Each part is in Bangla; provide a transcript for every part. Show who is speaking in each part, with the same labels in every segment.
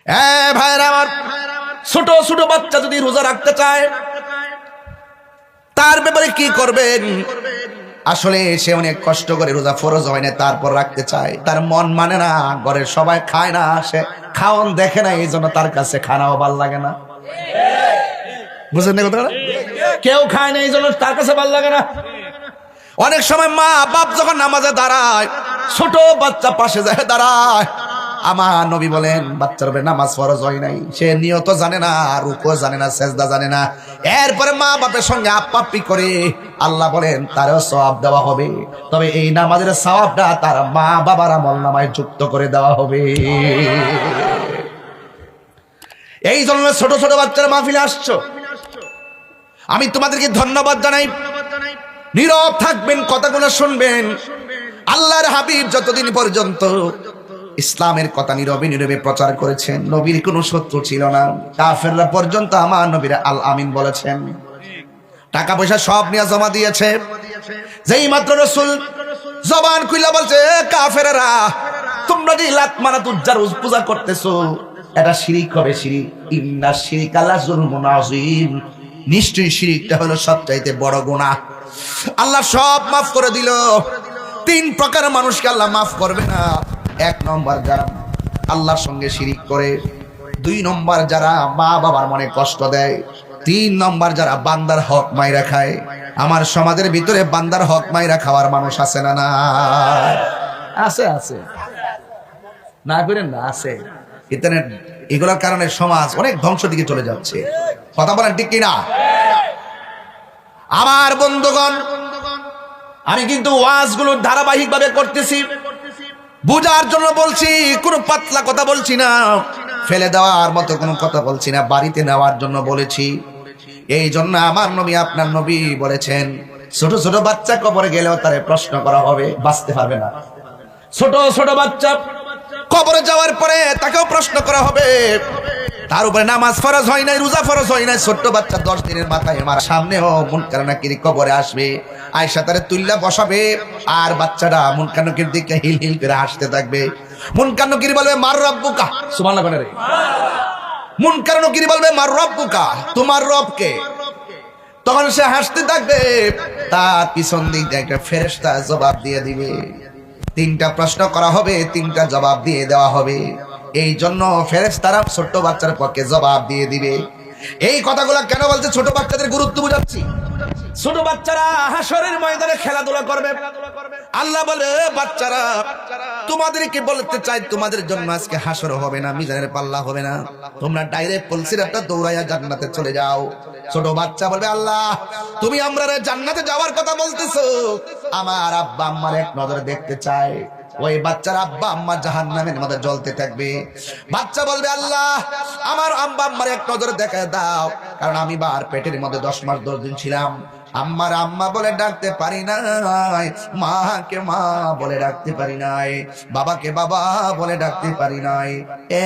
Speaker 1: ভাইরা আমার, ছোট ছোট বাচ্চা যদি রোজা রাখতে চায় তার ব্যাপারে কি করবেন? আসলে সে অনেক কষ্ট করে রোজা ফরজ হয় না, তারপর রাখতে চায়, তার মন মানে না, ঘরের সবাই খায় না, সে খাওন দেখে না, এই জন্য তার কাছে খানাও ভাল লাগে না। বুঝলেন না কথাটা? কেউ খায় না এই জন্য তার কাছে ভাল লাগে না। অনেক সময় মা বাপ যখন নামাজে দাঁড়ায়, ছোট বাচ্চা পাশে যায় দাঁড়ায়, আমার নবী বলেন বাচ্চার উপরে নামাজ ফরজ হয় নাই, সে নিয়ত জানে না, রুকু জানে না, সেজদা জানে না, এরপরে মা বাপের সঙ্গে আপ্পাপ্পি করে, আল্লাহ বলেন তারও সওয়াব দেওয়া হবে, তবে এই নামাজের সওয়াবটা তার মা বাবার আমলনামায় যুক্ত করে দেওয়া হবে। এই জন্য ছোট ছোট বাচ্চারা মাহফিলে আসছো, আমি তোমাদেরকে ধন্যবাদ জানাই। নীরব থাকবেন, কথাগুলো শুনবেন। আল্লাহর হাবিব যতদিন পর্যন্ত ইসলামের কথা নীরবে নীরবে প্রচার করেছেন, নবীর কোনো শত্রু ছিল না। কাফেররা পর্যন্ত আমার নবীর আল আমিন বলেছেন। টাকা পয়সা সব নিয়ে জমা দিয়েছে, যেই মাত্র রাসূল জবান খুলে বলছে, কাফেররা তোমরা যে লাত মানাত উজ্জার পূজা করতেছো, এটা শিরিক হবে, শিরিক। ইন্না শিরকা লাযুলমুন আযীম, নিশ্চয়ই শিরিকটা হলো সবচাইতে বড় গুনাহ। আল্লাহ সব মাফ করে দিল। তিন প্রকার মানুষকে আল্লাহ মাফ করবে না। এক নম্বর যারা আল্লাহর সঙ্গে শিরিক করে, দুই নম্বর যারা মা বাবার মনে কষ্ট দেয়, তিন নম্বর যারা বান্দার হক মাইরা খায়। আমার সমাজের ভিতরে বান্দার হক মাইরা খাওয়ার মানুষ আছে না? না আছে, আছে, না করেন না, আছে। ইন্টারনেট এগুলোর কারণে সমাজ অনেক ধ্বংস দিকে চলে যাচ্ছে। কথা বলেন ঠিক কিনা? আমার বন্ধুগণ, আমি কিন্তু ওয়াজগুলো ধারাবাহিক ভাবে করতেছি, বুঝার জন্য বলছি, কোনো পাতলা কথা বলছি না, ফেলে দেওয়ার মতো কোনো কথা বলছি না, বাড়িতে নেওয়ার জন্য বলেছি। এই জন্য আমার নবী, আপনার নবী বলেছেন, ছোট ছোট বাচ্চা কবরে গেলেও তারে প্রশ্ন করা হবে, বাঁচতে পারবে না। ছোট ছোট বাচ্চা কবরে যাওয়ার পরে তাকেও প্রশ্ন করা হবে। তার উপরে নামাজ ফরজ হয় নাই, রোজা ফরজ হয় নাই, ছোট্ট বাচ্চা 10 দিনের মাথায় আমার সামনেও মুনকার নাকির কবরে আসবে, আয়েশা তারে তুল্লা বসাবে, আর বাচ্চাটা মুনকার নাকির দিকে হিল হিল করে হাসতে থাকবে। মুনকার নাকির বলবে মার রব্বুকা, সুবহানাল্লাহ বলে রে। মুনকার নাকির বলবে মার রব্বুকা, তোমার রব কে? তখন সে হাসতে থাকবে, তার পিছন দিক দিয়ে একটা ফেরেশতা জবাব দিয়ে দিবে। 3টা প্রশ্ন করা হবে, 3টা জবাব দিয়ে দেওয়া হবে। এই জন্য ফেরেশতারা ছোট বাচ্চার পক্ষে জবাব দিয়ে দিবে। এই কথাগুলো কেন বলছে? ছোট বাচ্চাদের গুরুত্ব বুঝাচ্ছি। ছোট বাচ্চারা হাসরের ময়দানে খেলাধুলা করবে। আল্লাহ বলে, বাচ্চারা তোমাদেরকে বলতে চাই, তোমাদের জন্য আজকে হাসর হবে না, মিজানের পাল্লা হবে না, তোমরা ডাইরেক্ট পুলসিরাতটা দৌড়াইয়া জান্নাতে চলে যাও। ছোট বাচ্চা বলবে, আল্লাহ তুমি আমরা জান্নাতে যাওয়ার কথা বলতেছো, আমার আব্বা আম্মার এক নজর দেখতে চাই। ওই বাচ্চার আব্বা আম্মা জাহান্নামের মধ্যে জ্বলতে থাকবে। বাচ্চা বলবে, আল্লাহ আমার আব্বা আম্মার এক নজর দেখায় দাও, কারণ আমি বার পেটের মধ্যে 10 মাস 10 দিন ছিলাম, আম্মার আম্মা বলে ডাকতে পারি নাই, মাকে মা বলে ডাকতে পারি নাই, বাবাকে বাবা বলে ডাকতে পারি নাই,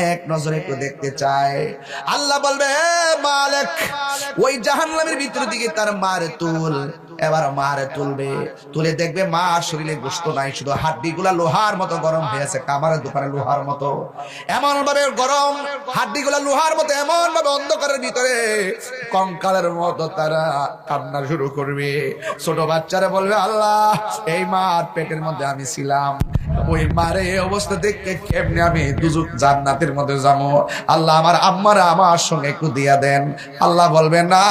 Speaker 1: এক নজরে একটু দেখতে চায়। আল্লাহ বলবে, মালিক ওই জাহান্নামের ভিতর দিকে তার মারে তুল। এবার মারে তুলবে, তুলে দেখবে মা শরীরে গোশত নাই, শুধু হাড্ডিগুলা লোহার মতো গরম হয়েছে, কামারের দোকানে লোহার মতো এমন ভাবে গরম, হাড্ডিগুলা লোহার মতো এমন ভাবে অন্ধকারের ভিতরে কঙ্কালের মতো তারা কান্না শুরু করবে। ছোট বাচ্চারা বলবে, আল্লাহ এই মার পেটের মধ্যে আমি ছিলাম, ওই মারে এই অবস্থা দেখে কেমনে আমি দুজক জান্নাতের মধ্যে যাবো, আল্লাহ আমার আম্মারা আমার সঙ্গে একটু দিয়া দেন। আল্লাহ বলবে, না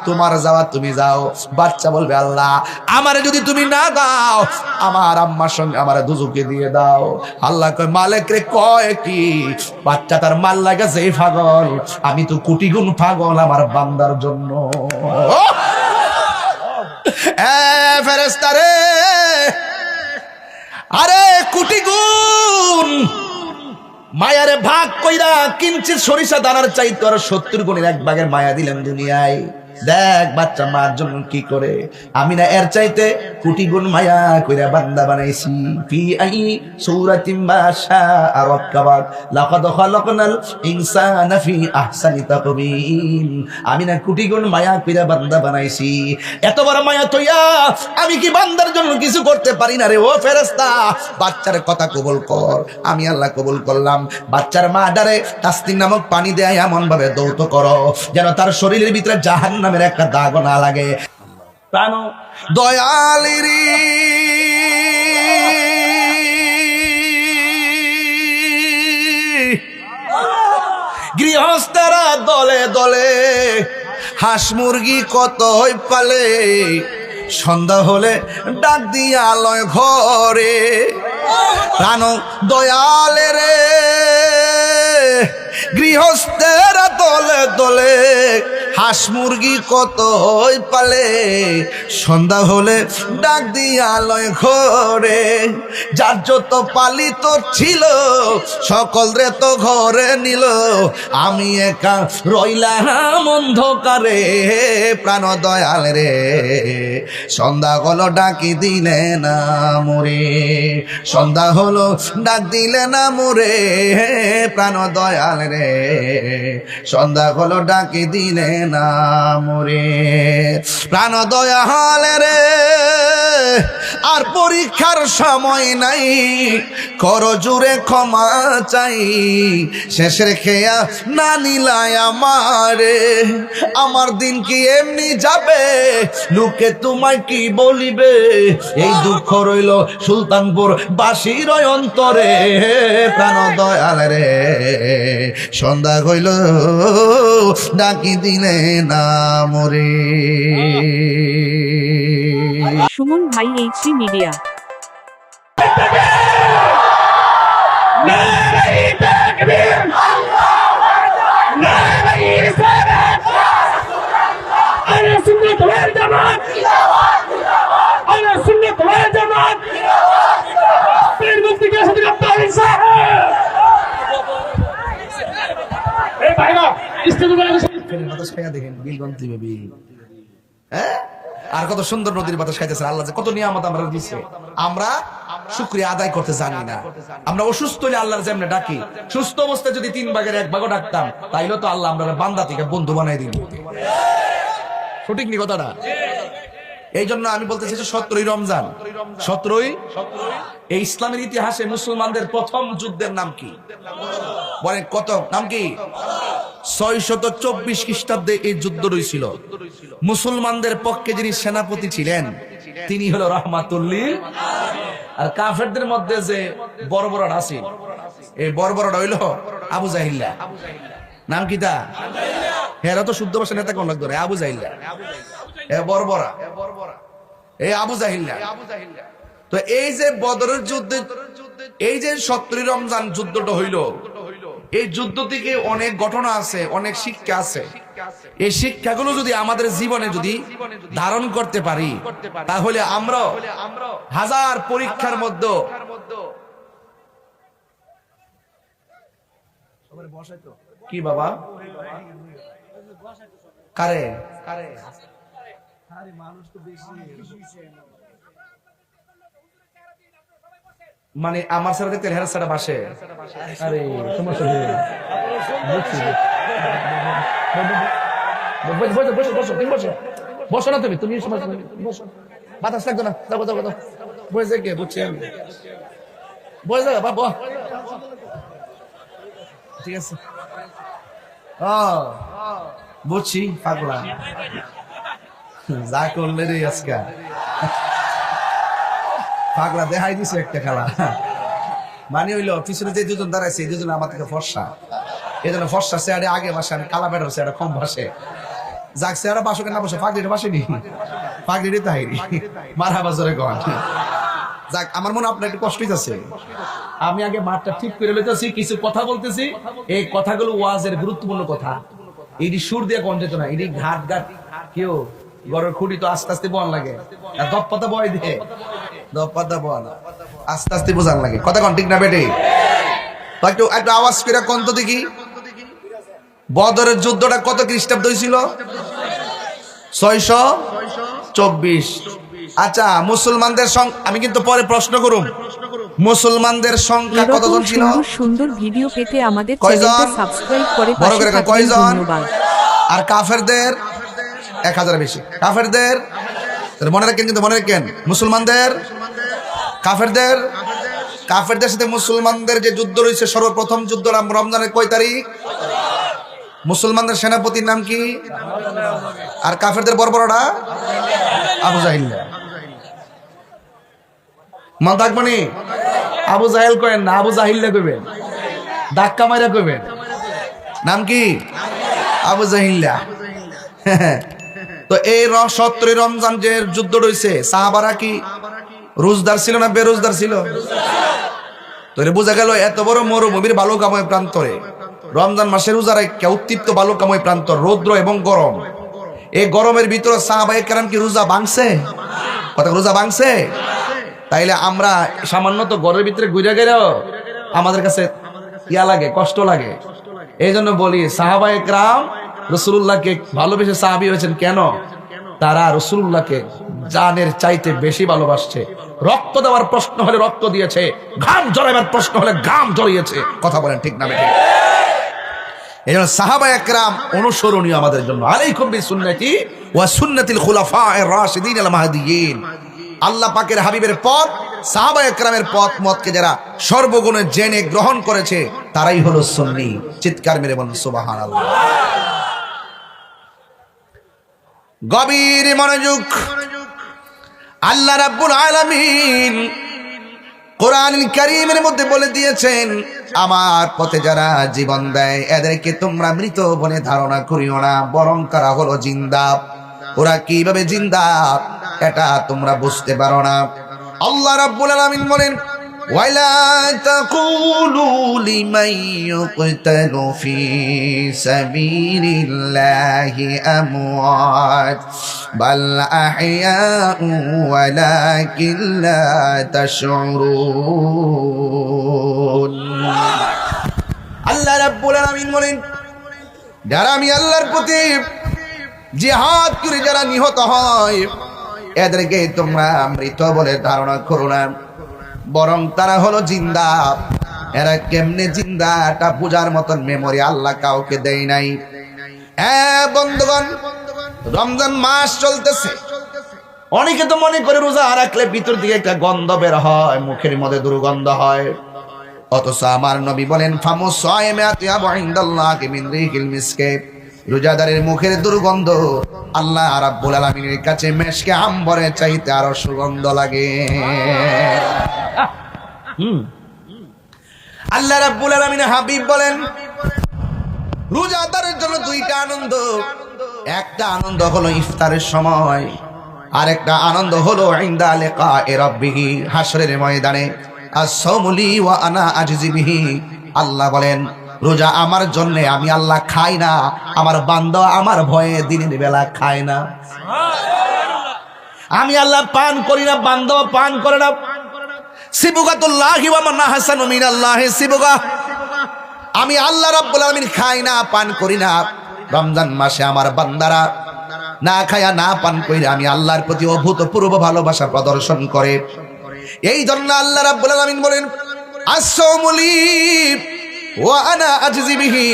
Speaker 1: তোমার যাওয়া তুমি যাও। বাচ্চা বলবে, আল্লাহ আমারে যদি তুমি না দাও, আমার আম্মার সঙ্গে আমার দুজকে দিয়ে দাও। আল্লাহ কয়, মালিক রে কয় কি? বাচ্চা তার মাল লাগাছে পাগল, আমি তো কোটি গুণ পাগল আমার বান্দার জন্য। ফেরেশতা রে, আরে কোটি গুণ মায়ারে ভাগ কইরা কিঞ্চিত সরিষা দানার চাইতে আর 70 গুণের 1 ভাগের মায়া দিলেন দুনিয়ায়। দেখ বাচ্চা মার জন্য কি করে, আমি না এর চাইতে কোটি গুণ মায়া কইরা বান্দা বানাইছি। ফি আই সূরাতিন মা শাআ রাক্কাবাক লাকাদ খালাকনাল ইনসানা ফি আহসানি তাকবীম। আমি না কোটি গুণ মায়া কইরা বান্দা বানাইছি। এত বড় মায়া তইয়া আমি কি বান্দার জন্য কিছু করতে পারি না রে ও ফেরেশতা? বাচ্চার কথা কবুল কর। আমি আল্লাহ কবুল করলাম। বাচ্চার মা ডারে তাসনিম নামক পানি দেয় এমন ভাবে দৌত করো যেন তার শরীরের ভিতরে জাহান্নামের একটা দাগ না লাগে। প্রাণ দয়ালিরি গৃহস্থরা দলে দলে হাঁস মুরগি কত পালে, সন্ধ্যা হলে ডাক দিয়া আলয় ঘরে। প্রাণ দয়ালে রে গৃহস্থেরা দলে দলে হাঁস মুরগি কত পালে, সন্ধ্যা হলে ডাক দিয়া আলয় ঘরে। যার যত পালিত ছিল সকল রে তো ঘরে নিল, আমি একা রইলাম অন্ধকারে। প্রাণ দয়াল রে সন্ধ্যা হলো ডাকি দিলে না মোরে, সন্ধ্যা হলো ডাক দিলে না মোরে। প্রাণ দয়াল রে সন্ধ্যা হলো ডাকি দিলে না মোরে। প্রাণ দয়াল রে আর পরীক্ষার সময় নাই, কর জুড়ে ক্ষমা চাই। শেষের খেয়া না নিলাই আমারে, আমার দিন কি এমনি যাবে, লোকে তোমায় কি বলিবে। এই দুঃখ রইল সুলতানপুর বাসীর অন্তরে। প্রাণ দয়াল রে সন্ধ্যা হইল ডাকি দিলে না মোরে।
Speaker 2: সুমন ভাই এইচডি মিডিয়া।
Speaker 1: আর কত সুন্দর নদীর বাতাস খাইতেছে। আল্লাহ যে কত নিয়ামত আমরা দিচ্ছে, আমরা শুকরিয়া আদায় করতে জানি না। আমরা অসুস্থ হলে আল্লাহর যেমনে ডাকি, সুস্থ অবস্থায় যদি 3 ভাগের 1 ভাগও ডাকতাম তাইলে তো আল্লাহ আমরা বান্দা থেকে বন্ধু বানাই দিল। সঠিক নি কথাটা? এই জন্য আমি বলতে চাইছি 17ই রমজান, 17ই এই ইসলামের ইতিহাসে মুসলমানদের প্রথম যুদ্ধের নাম কি বলেন? কত নাম কি? 624 খ্রিস্টাব্দে এই যুদ্ধ হয়েছিল। মুসলমানদের পক্ষে যিনি সেনাপতি ছিলেন তিনি হলো রাহমাতুল্লিল। আর কাফেরদের মধ্যে যে বর্বরটা আছে, এই বর্বরটা হইল আবু জাহিল্লা। নাম কি তা? হেরা তো শুদ্ধ ভাষা নেতা কোন লাগতো রে? আবু জাহিল্লা, এ বর্বরা, এই আবু জাহিল্লা। তো এই যে বদরের যুদ্ধে, এই যে 17ই রমজান যুদ্ধটা হইল, এই যুদ্ধ থেকে অনেক ঘটনা আছে, অনেক শিক্ষা আছে। এই শিক্ষাগুলো যদি আমাদের জীবনে যদি ধারণ করতে পারি তাহলে আমরা হাজার পরীক্ষার মধ্যে কি বাবা কারে মানে আমার সাথে দেখতে হেরার সারা বাসে। আরে তোমার সাথে বসো না তুমি, তুমি বসো, বাতাস লাগতো না, যাবো যাবো যাবো, বসে গে বুঝছি আমি, বসে যাবে বাবা, ঠিক আছে। বুঝছি পাগলা যা করলে রে আজকা পাগলা দেখাই দিছে একটা খেলা। মানে হইলো পিছনে যে দুজন দাঁড়াইছে এই দুজন আমার থেকে ফর্সা, এই জন্য ফর্সা চেয়ারে আগে বাসে, আমি কালা বেটার চেয়ারে কম বাসে। যাক চেয়ারা বাসকে না বসে পাগড়িটা বাসেনি, পাগড়ি তাহিরি মারা বাজারে গন। যাক আমার মনে আপনার একটু কষ্ট হইতেছে। আমি আগে মাঠটা ঠিক করে লইতেছি, কিছু কথা বলতেছি, এই কথাগুলো ওয়াজের গুরুত্বপূর্ণ কথা। এটি সুর দিয়ে কোন যেত না, এটি ঘাট ঘাট কেউ গড়ের খুঁটি তো আস্তে আস্তে বন লাগে, দপ্পাতা বয় দিয়ে দপ্পাতা বন আস্তে আস্তে বোঝান লাগে। কথা কোন ঠিক না বেটে? একটু একটু আওয়াজ করে কোন তো দেখি, বদরের যুদ্ধটা কত খ্রিস্টাব্দ হয়েছিল? 624। আচ্ছা, মুসলমানদের সংখ্যা আমি কিন্তু পরে প্রশ্ন করুম, মুসলমানদের সংখ্যা
Speaker 2: এরকম
Speaker 1: কতজন ছিল?
Speaker 2: সুন্দর সুন্দর ভিডিও পেতে আমাদের
Speaker 1: কয়জন?
Speaker 2: চ্যানেলটা সাবস্ক্রাইব করে
Speaker 1: বড়
Speaker 2: পাশে
Speaker 1: করে
Speaker 2: থাকবেন।
Speaker 1: কয়জন?
Speaker 2: ধন্যবাদ।
Speaker 1: আর কাফেরদের 1000 বেশি। কাফেরদের মনে রাখেন, কিন্তু মনে রাখেন, মুসলমানদের কাফেরদের সাথে মুসলমানদের যে যুদ্ধ রয়েছে, সর্বপ্রথম যুদ্ধ রমজানের কয় তারিখ? মুসলমানদের সেনাপতির নাম কি? আর কাফেরদের বর্বরটা আবু জাহিল। মন থাকবনি? আবু জাহেল কয়েন না, আবু জাহিল্লা কইবেন, ধাক্কা মাইরা কইবেন। নাম কি? আবু জাহিল্লা। তো এই 17 রমজান যে যুদ্ধ রয়েছে, সাহাবারা কি রোজদার ছিল না বেরোজদার ছিল? তো এটা বোঝা গেল এত বড় মরুভূমির বালুকাময় প্রান্তরে রমজান মাসের রোজা রাখা উত্তপ্ত বালুকাময় প্রান্তর, রৌদ্র এবং গরম। এই গরমের ভিতরে সাহাবায়ে কেরাম কি রোজা ভাঙছে? কথা, রোজা ভাঙছে? তাইলে আমরা সামান্য তো ঘরের ভিতরে ঘুরে গেলেও আমাদের কাছে ইয়া লাগে, কষ্ট লাগে। এই জন্য বলি, সাহাবায়ে কেরাম রাসূলুল্লাহকে ভালোবেসে সাহাবী হয়েছেন কেন? তারা রাসূলুল্লাহকে জানের চাইতে বেশি ভালোবাসছে। রক্ত দেওয়ার প্রশ্ন হলে রক্ত দিয়েছে, ঘাম ঝরাবার প্রশ্ন হলে ঘাম ঝরিয়েছে। কথা বলেন ঠিক না বেঠিক? এই জন্য সাহাবায়ে কেরাম অনুসরণীয় আমাদের জন্য। আলাইকুম বিসুন্নতি ওয়া সুন্নাতিল খুলাফায়ে রাশিদিন আল মাহদিয়িন। আল্লাহ পাকের হাবিবের পথ, সাহাবায়ে কেরামের পথ মতকে যারা সর্বগুণে জেনে গ্রহণ করেছে, তারাই হলো সুন্নি। চিৎকার মেরে বলুন সুবহানাল্লাহ। গভীর মনোযোগ। আল্লাহ রাব্বুল আলামিন কোরআনুল কারীমের মধ্যে বলে দিয়েছেন, আমার পথে যারা জীবন দেয় এদেরকে তোমরা মৃত বলে ধারণা করিও না, বরং তারা হলো জিন্দা। ওরা কিভাবে জিন্দা এটা তোমরা বুঝতে পারো না। আল্লাহ রাব্বুল আলামিন বলেন, ওয়ালা তাকুলু লিমান ইউকতালু ফি সাবিলিল্লাহি আমওয়াত বাল আহইয়াউ ওয়ালাকিন লা তাশউরুন। আল্লাহ রাব্বুল আলামিন বলেন, যারা আমি আল্লাহর পথে জিহাদ করে যারা নিহত হয় এদেরকে তোমরা মৃত বলে ধারণা করো না, বরং তারা হলো জিন্দা। এরা কেমনে জিন্দা এটা বোঝার মতন মেমোরি আল্লাহ কাউকে দেয় নাই। বন্ধুগণ, রমজান মাস চলতেছে। অনেকে তো মনে করে রোজা রাখলে ভিতর দিকে একটা গন্ধ বের হয়, মুখের মধ্যে দুর্গন্ধ হয়। অথচ আমার নবী বলেন, ফামুস সায়মি আতয়াবু ইনদাল্লাহি মিন রিহিল মিসকে। রোজাদারের মুখের দুর্গন্ধ আল্লাহ রাব্বুল আলামিনের কাছে মেশকে আম্বরের চাইতে আরো সুগন্ধ লাগে। আল্লাহ রাব্বুল আলামিন হাবিব বলেন, রোজাদারের জন্য দুইটা আনন্দ। একটা আনন্দ হলো ইফতারের সময়, আর একটা আনন্দ হলো ইনদা লিকায়ে রাব্বিহি, হাসরের ময়দানে। আস-সাওমু লি ওয়া আনা আজজি বিহি। আল্লাহ বলেন, রোজা আমার জন্য, আমি আল্লাহ খাই না, আমার বান্দা আমার ভয়ে দিনের বেলা খায় না। আমি আল্লাহ পান করি না, বান্দা পান করে না। সিবগাতুল্লাহি ওয়া মান আহসানু মিনাল্লাহি সিবগা। আমি আল্লাহ রাব্বুল আলামিন খাই না, পান করি না। রমজান মাসে আমার বান্দারা না খায়া না পান কইরা আমি আল্লাহর প্রতি অভূতপূর্ব ভালোবাসা প্রদর্শন করে। এই জন্য আল্লাহ রাব্বুল আলামিন বলেন, আস-সাওমু লি ওয়া আনা আজজি বিহি।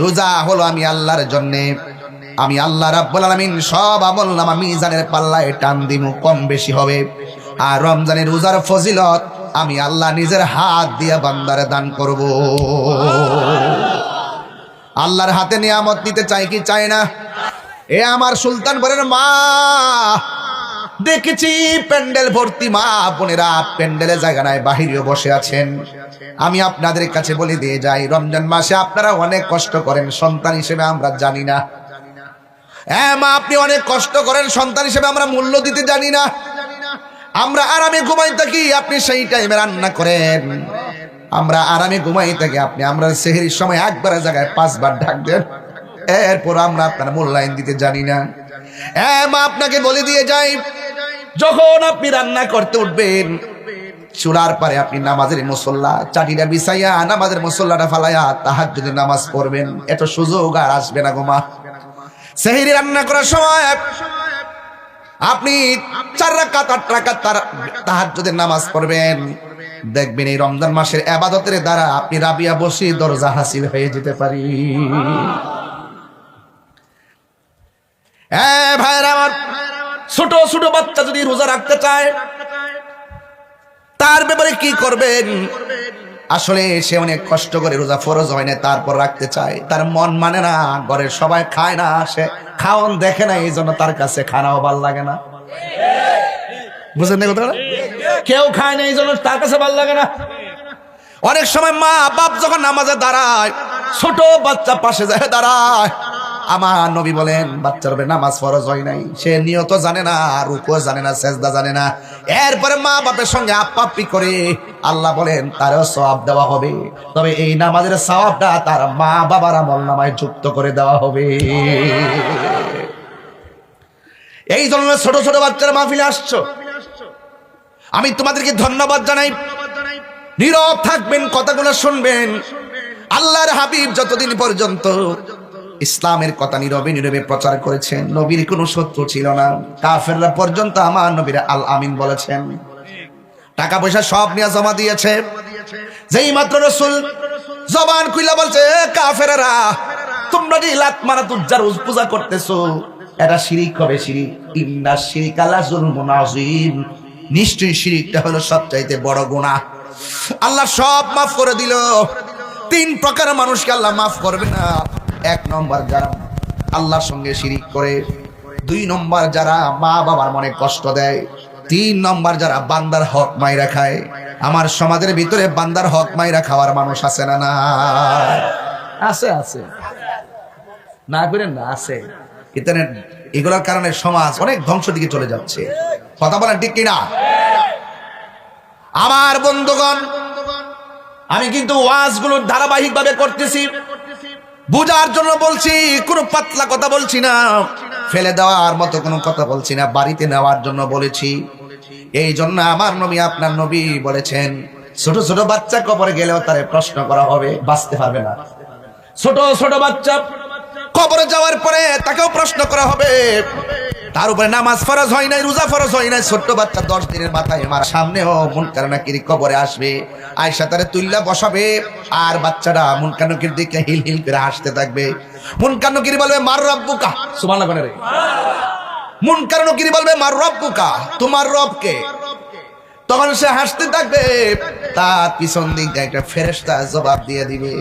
Speaker 1: রোজা হলো আমি আল্লাহর জন্য, আমি আল্লাহ রাব্বুল আলামিন সব আমলনামা মিজানের পাল্লায় টান দিমু, কম বেশি হবে। আর রমজানের রোজার ফজিলত আমি আল্লাহ নিজের হাত দিয়ে বান্দারে দান করব। আল্লাহর হাতে নিয়ামত নিতে চাই কি চাই না? এ আমার সুলতানপুরের মা, দেখেছি প্যান্ডেল ভর্তি মা বোনেরা প্যান্ডেলে জায়গা নাই, বাহিরেও বসে আছেন। আমি আপনাদের কাছে বলে দিয়ে যাই, রমজান মাসে আপনারা অনেক কষ্ট করেন, সন্তান হিসেবে আমরা জানি না। মা, আপনি অনেক কষ্ট করেন, সন্তান হিসেবে আমরা মূল্য দিতে জানি না। আমরা আরামে ঘুমাই থাকি, আপনি সেই টাইমে রান্না করেন। আমরা আরামে ঘুমাই থাকি, আপনি আমরা সেহরির সময় একবারের জায়গায় 5 বার ডাক দেন। এরপর আমরা আপনার মূল্যায়ন দিতে জানি না। মা, আপনাকে বলে দিয়ে যাই, যখন আপনি রান্না করতে উঠবেন, চুলার পারে আপনি নামাজের মুসল্লা চাটিটা বিছাইয়া নামাজের মুসল্লাটা ফালাইয়া তাহাজ্জুদের নামাজ পড়বেন। এত সুযোগ আর আসবে না গো মা। সেহরি রান্না করার সময় আপনি 4 রাকাত 8 রাকাত তাহাজ্জুদের নামাজ পড়বেন, দেখবেন এই রমজান মাসের ইবাদতের দ্বারা আপনি রাবিয়া বসি দরজা হাসিল হয়ে যেতে পারি। ভাইরা আমার, ছোট ছোট বাচ্চা যদি রোজা রাখতে চায় তার ব্যাপারে কি করবেন? আসলে সে অনেক কষ্ট করে রোজা ফরজ হয় না তারপর রাখতে চায়, তার মন মানে না, ঘরের সবাই খায় না, সে খাওন দেখে না, এই জন্য তার কাছে খানাও ভালো লাগে না। বুঝলেন না কথা? কেউ খায় না এই জন্য তার কাছে ভালো লাগে না। অনেক সময় মা বাপ যখন নামাজে দাঁড়ায়, ছোট বাচ্চা পাশে যায় দাঁড়ায়, আমার নবী বলেন বাচ্চার নামাজ ফরজ হয় নাই, সে নিয়ত জানে না, রুকুও জানে না, সেজদা জানে না, এরপরে মা বাপের সঙ্গে আপ্পাপ্পি করে, আল্লাহ বলেন তারও সওয়াব দেওয়া হবে, তবে এই নামাজের সওয়াবটা তার মা বাবার আমলনামায় যুক্ত করে দেওয়া হবে। এই জন্য ছোট ছোট বাচ্চারা মাহফিলে আসছো, আমি তোমাদেরকে ধন্যবাদ জানাই। নীরব থাকবেন, কথাগুলো শুনবেন। আল্লাহর হাবিব যতদিন পর্যন্ত ইসলামের কথা নীরবে নীরবে প্রচার করেছেন, নবীর কোনো শত্রু ছিল না। কাফেররা পর্যন্ত আমার নবীর আল আমিন বলেছেন, টাকা পয়সা সব নিয়ে জমা দিয়েছে। যেই মাত্র রাসূল জবান খুলে বলছে, কাফেররা তোমরা যে লাত মানাত উজ্জার পূজা করতেছো, এটা শিরিক হবে, শিরিক। ইন্নাশ শিরকা লাযুলমুন আযীম, নিশ্চয়ই শিরিকটা হলো সবচাইতে বড় গুনাহ। আল্লাহ সব মাফ করে দিল। 3 প্রকার মানুষকে আল্লাহ মাফ করবে না। 1 নম্বর যারা আল্লাহর সঙ্গে শিরিক করে, 2 নম্বর যারা মা বাবার মনে কষ্ট দেয়, 3 নম্বর যারা বান্দার হক মাইরা খায়। আমার সমাজের ভিতরে বান্দার হক মাইরা খাওয়ার মানুষ আছে না? না আছে, আছে না করেন না, আছে। এগুলোর কারণে সমাজ অনেক ধ্বংস দিকে চলে যাচ্ছে। কথা বলেন ঠিক কিনা? আমার বন্ধুগণ, আমি কিন্তু ওয়াজগুলো ধারাবাহিক ভাবে করতেছি, বুঝার জন্য বলছি, কোনো পাতলা কথা বলছি না, ফেলে দেওয়ার মতো কোনো কথা বলছি না, বাড়িতে নেওয়ার জন্য বলেছি। এই জন্য আমার নবী, আপনার নবী বলেছেন, ছোট ছোট বাচ্চা কবরে গেলেও তারে প্রশ্ন করা হবে, বাঁচতে পারবে না। ছোট ছোট বাচ্চা কবরে যাওয়ার পরে তাকেও প্রশ্ন করা হবে। তার উপরে নামাজ ফরজ হয় নাই, রোজা ফরজ হয় নাই। ছোট্ট বাচ্চা 10 দিনের মাথায় আমার সামনেও মুনকার নাকির কবরে আসবে, আয়েশা তারে তুল্লা বসাবে, আর বাচ্চাটা মুনকার নাকির দিকে হিল হিল করে হাসতে থাকবে। মুনকার নাকির বলবে মার রব্বুকা, সুবহানাল্লাহ বলে রে। মুনকার নাকির বলবে মার রব্বুকা, তোমার রব কে? তখন সে হাসতে থাকবে, তার পিছন দিক দিয়ে একটা ফেরেশতা জবাব দিয়ে দিবে।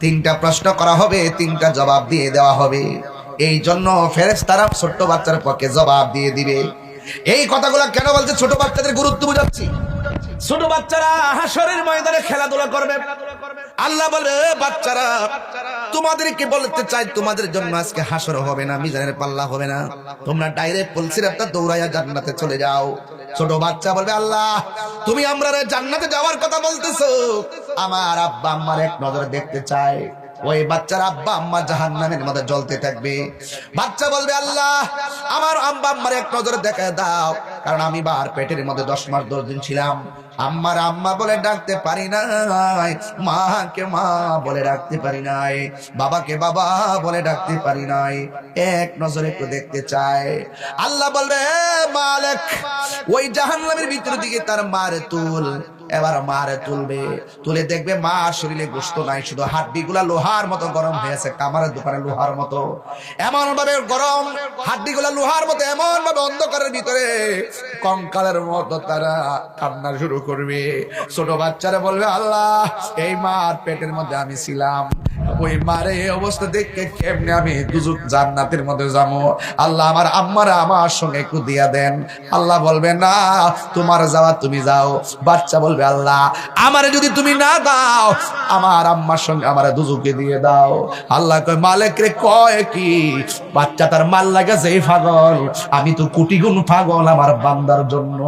Speaker 1: 3টা প্রশ্ন করা হবে, 3টা জবাব দিয়ে দেওয়া হবে। এই জন্য ফেরেশতারা ছোট বাচ্চার পক্ষে জবাব দিয়ে দিবে। এই কথাগুলো কেন বলছে? ছোট বাচ্চাদের গুরুত্ব বুঝাচ্ছি। ছোট বাচ্চারা হাসরের ময়দানে খেলাধুলা করবে। আল্লাহ বলে, বাচ্চারা তোমাদেরকে বলতে চাই, তোমাদের জন্য আজকে হাসর হবে না, মিজানের পাল্লা হবে না, তোমরা ডাইরেক্ট পুলসিরাতটা দৌড়াইয়া জান্নাতে চলে যাও। ছোট বাচ্চা বলবে, আল্লাহ তুমি আমরা জান্নাতে যাওয়ার কথা বলতেছো, আমার আব্বা আম্মার এক নজর দেখতে চাই। ওই বাচ্চার আব্বা আম্মা জাহান্নামের মধ্যে জ্বলতে থাকবে। বাচ্চা বলবে, আল্লাহ আমার আব্বা আম্মার এক নজরে দেখা দাও, কারণ আমি বার পেটের মধ্যে 10 মাস 10 দিন ছিলাম, আম্মার আম্মা বলে ডাকতে পারি নাই, মাকে মা বলে ডাকতে পারি নাই, বাবাকে বাবা বলে ডাকতে পারি নাই, এক নজরে একটু দেখতে চায়। আল্লাহ বলবে, মালিক ওই জাহান্নামের ভিতর দিকে তার মারে তুল। এবার মারে তুলবে, তুলে দেখবে মা শরীরে গোশত নাই, শুধু হাড্ডিগুলা লোহার মতো গরম হয়েছে, কামারের দোকানে লোহার মতো এমন ভাবে গরম, হাড্ডিগুলা লোহার মতো এমন ভাবে অন্ধকারের ভিতরে কঙ্কালের মতো তারা কান্না শুরু করবে। ছোট বাচ্চারা বলবে, আল্লাহ এই মার পেটের মধ্যে আমি ছিলাম, ওই মারে এই অবস্থা দেখে কেমনে আমি দুজক জান্নাতের মধ্যে যাবো, আল্লাহ আমার আম্মারা আমার সঙ্গে একটু দিয়া দেন। আল্লাহ বলবে, না তোমার যাওয়া তুমি যাও। বাচ্চা বলবে, আল্লাহ আমারে যদি তুমি না দাও, আমার আম্মার সঙ্গে আমারে দুজকে দিয়ে দাও। আল্লাহ কয়, মালিক রে কয় কি? বাচ্চা তার মাল লাগাছে এই পাগল, আমি তো কোটি গুণ পাগল আমার বান্দার জন্য।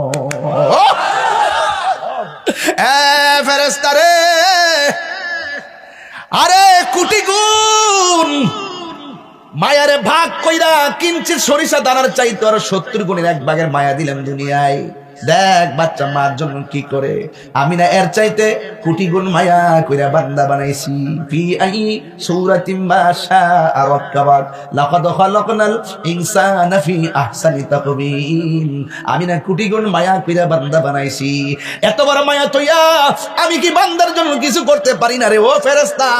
Speaker 1: ফেরেশতা রে, আরে কোটি গুণ মায়ারে ভাগ কইরা কিঞ্চিত সরিষা দানার চাইতে আর 70 গুণের 1 ভাগের মায়া দিলাম দুনিয়ায়। দেখ বাচ্চা মার জন্য কি করে, আমি না এর চাইতে কোটি গুণ মায়া কইরা বান্দা বানাইছি। ফি আই সূরাতিন মা শাআ রাক্কাবাক লাকাদ খালাকনাল ইনসানা ফি আহসানি তাকবীম। আমি না কোটি গুণ মায়া কইরা বান্দা বানাইছি। এত বড় মায়া তইয়া আমি কি বান্দার জন্য কিছু করতে পারি না রে? ও ফেরেশতা,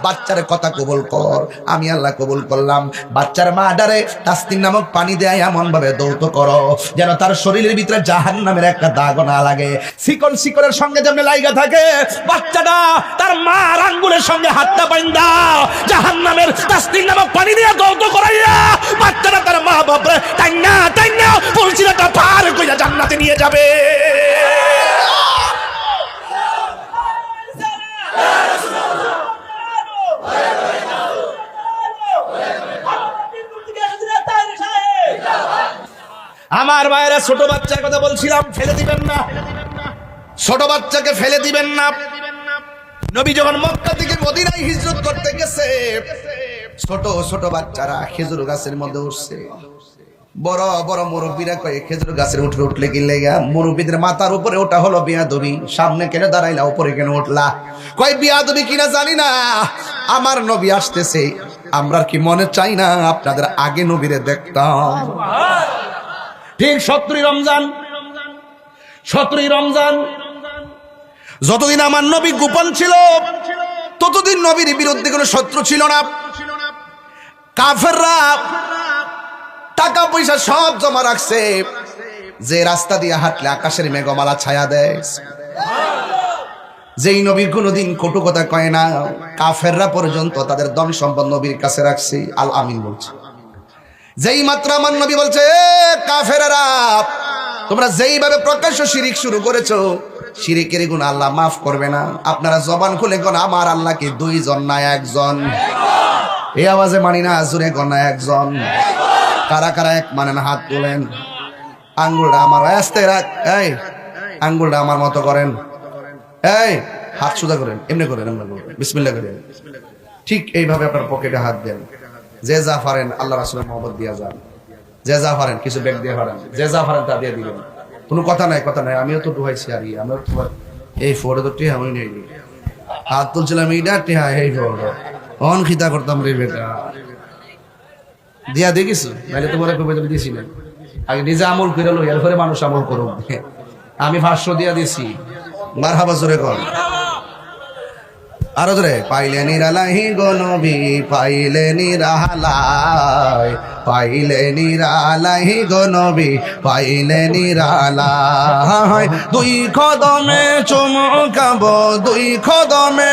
Speaker 1: বাচ্চার কথা কবুল কর। আমি আল্লাহ কবুল করলাম। বাচ্চার মা ডারে তাসনিম নামক পানি দেয় এমন ভাবে দৌত করো যেন তার শরীরের ভিতরে জাহান্নামের একটা দাগ না লাগে। শিকল শিকলের সঙ্গে যেমন লাইগা থাকে, বাচ্চাটা তার মার আঙ্গুলের সঙ্গে হাতটা বাইন্ধা জাহান্নামের তাসনিম নামক পানি দিয়ে দৌত করাইয়া বাচ্চাটা তার মা বাপরে টাইনা টাইনা ফুলসিরাটা পার কইরা জান্নাতে নিয়ে যাবে। আমার মায়েরা, ছোট বাচ্চার কথা বলছিলাম, ফেলে দিবেন না, ছোট বাচ্চাকে ফেলে দিবেন না। নবী যখন মক্কা থেকে মদিনায় হিজরত করতে গেছে, ছোট ছোট বাচ্চারা খেজুর গাছের মধ্যে উঠছে। বড় বড় মুরব্বীরা কয়ে খেজুর গাছের উঠলে কি লেগা? মুরব্বীদের মাথার উপরে ওটা হলো বিয়াদবি। সামনে কেন দাঁড়াইলা, উপরে কেন উঠলা? কয় বিয়াদবি কিনা জানি না, আমার নবী আসতেছে, আমরা কি মনে চাই না আপনাদের আগে নবীরে দেখতাম? ঠিক 17 রমজান যতদিন আমার নবী গোপন ছিল ততদিন নবীর বিরুদ্ধে কোনো শত্রু ছিল না। কাফেররা টাকা পয়সা সব জমা রাখছে, যে রাস্তা দিয়ে হাঁটলে আকাশের মেঘমালা ছায়া দেয়। যেই নবী কোনোদিন কটু কথা কয় না, কাফেররা পর্যন্ত তাদের ধন সম্পদ নবীর কাছে রাখছে। আল আমিন বলছে, যেই মাত্র আমার নবী বলছে, কাফেররা তোমরা যেইভাবে প্রকাশ্য শিরিক শুরু করেছো, শিরিকের গুনাহ আল্লাহ মাফ করবে না। আপনারা জবান খুলে কোন আমার আল্লাহ কি দুইজন না একজন? এই আওয়াজে মানি না, জোরে কোন না একজন? কারা কারা এক মানে না? হাত তোলেন। আঙ্গুলটা আমার আস্তে রাখ, এই আঙ্গুলটা আমার মতো করেন, এই হাত সোজা করেন, এমনি করেন, বিসমিল্লাহ করেন। ঠিক এইভাবে আপনার পকেটে হাত দেন। যে যা পারেন আল্লাহ রাসূলের মহব্বত দিয়া যান। যে যা পারেন কিছু ব্যাগ দিয়ে পারেন, যে যা পারেন তা দিয়ে দিবেন। কোনো কথা নাই, কথা নাই। আমিও তো ডুবাইছি, আর আমিও এই ফোরে তো টিহা আমি নেই, হাত তুলছিলাম এইটা টিহা এই ফোর অন খিতা করতাম রে বেটা, দিয়া দেখিস নাহলে তোমার কবে দিয়েছি না। আগে নিজে আমল করে লো, এরপরে মানুষ আমল করুক। আমি 500 দিয়া দিছি। মারহাবা জোরে কর, আরো জোরে। পাইলে নিরালাহি গো নবী, পাইলে নিরালায়, পাইলে নিরালাহি গো নবী, পাইলে নিরালায়। দুই কদমে চুমকাবো, দুই কদমে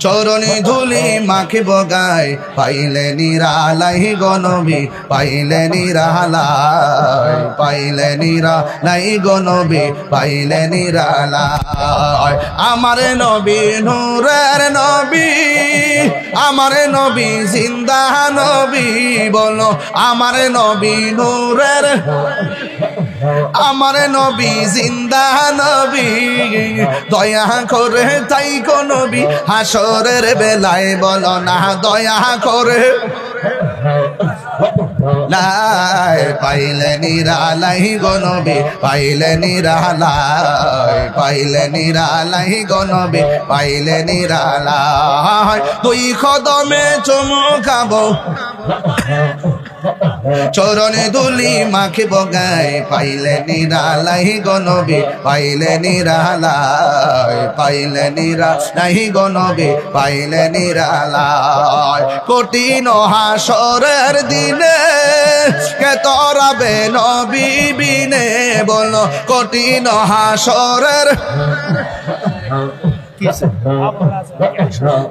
Speaker 1: চরণে ধুলি মাখিব গায়, পাইলে নিরালাহি গো নবী, পাইলে নিরালায়, পাইলে নিরালাহি গো নবী, পাইলে নিরালায়। আমার নবী নূরের নবী, আমার নবী জিন্দা নবী, বলো আমার নবী নূরের, আমার নবী জিন্দা নবী, দয়া করে তাই গো নবী হাসরের বেলায়, বলো না দয়া করে। লাই পাইলে নিরালাই গো নবী, পাইলে নিরালাই, পাইলে নিরালাই গো নবী, পাইলে নিরালাই। দুই কদমে চুমকাবো, চরণে ধুলি মাখিব গায়, পাইলে নিরালাই গো নবী, পাইলে নিরালাই, পাইলে নিরালাই গো নবী, পাইলে নিরালাই। কঠিন হাসরের দিনে কে তরাবে নবী বিনে, বলো কঠিন হাসরের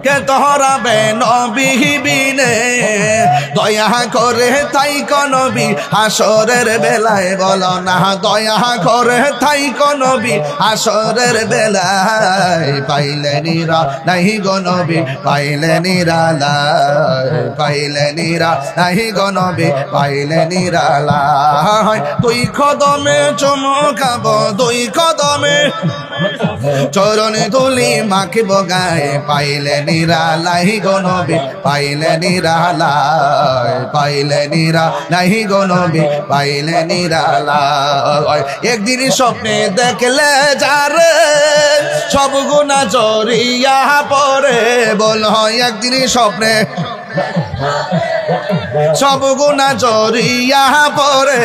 Speaker 1: কে তহরাবে নবী বিনে, দয়া করে তাই নবী হাসরের বেলায়, বলো না দয়া করে তাই নবী হাসরের বেলায়। পাইলে নিরা নাহি গো নবী, পাইলে নিরালাই, পাইলে নিরা নাহি গো নবী, পাইলে নিরালাই। দুই কদমে চুমকাবো, দুই কদমে চরণ ধুলি মাখিব গায়ে, পাইলে নিরালাই গো নবী, পাইলে নিরালাই, পাইলে নিরালাই গো নবী, পাইলে নিরালাই। একদিন স্বপ্নে দেখলে যারে সব গুনাহ জড়িয়া পড়ে, বল একদিন স্বপ্নে সব গুনাহ জড়িয়া পড়ে,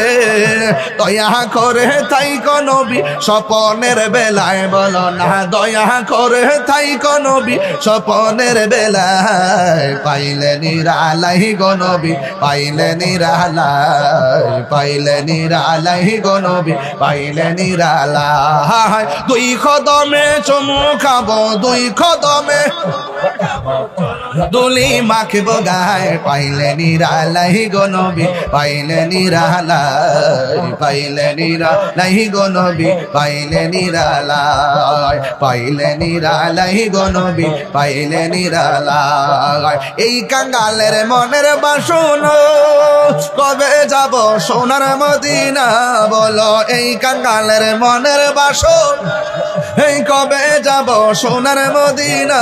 Speaker 1: দয়া করে তাই গো নবী স্বপনের বেলায়, বলো না দয়া করে তাই গো নবী স্বপনের বেলায়, পাইলে নিরালাই গো নবী, পাইলে নিরালাই, পাইলে নিরালাই গো নবী, পাইলে নিরালাই। দুই কদমে চুমু খাবো, দুই কদমে দুলি মাখিব গায়ে, পাইলে নিরালাই গো নবী, পাইলে নিরালাই, পাইলে নিরালাই গো নবী, পাইলে নিরালাই, পাইলে নিরালাই গো নবী, পাইলে নিরালাই। এই কাঙ্গালের মনের বাসনা কবে যাব সোনার মদিনা, বলো এই কাঙ্গালের মনের বাসনা এই কবে যাব সোনার মদিনা।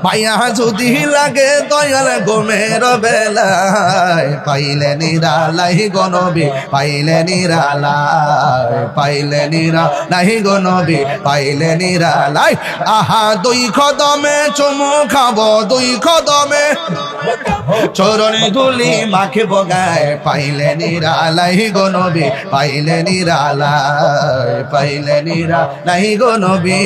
Speaker 1: ভাইয়া যদি লাগে দয়াল ঘুমের বেলায়, পাইলে নিরালাই গো নবী, পাইলে নিরালাই, পাইলে নিরালাই গো নবী, পাইলে নিরালাই। আহা দুই কদমে চুমু খাবো, দুই কদমে চরণে ধুলি মাখিব গায়ে, পাইলে নিরালাই গো নবী, পাইলে নিরালাই, পাইলে নিরালাই গো নবী,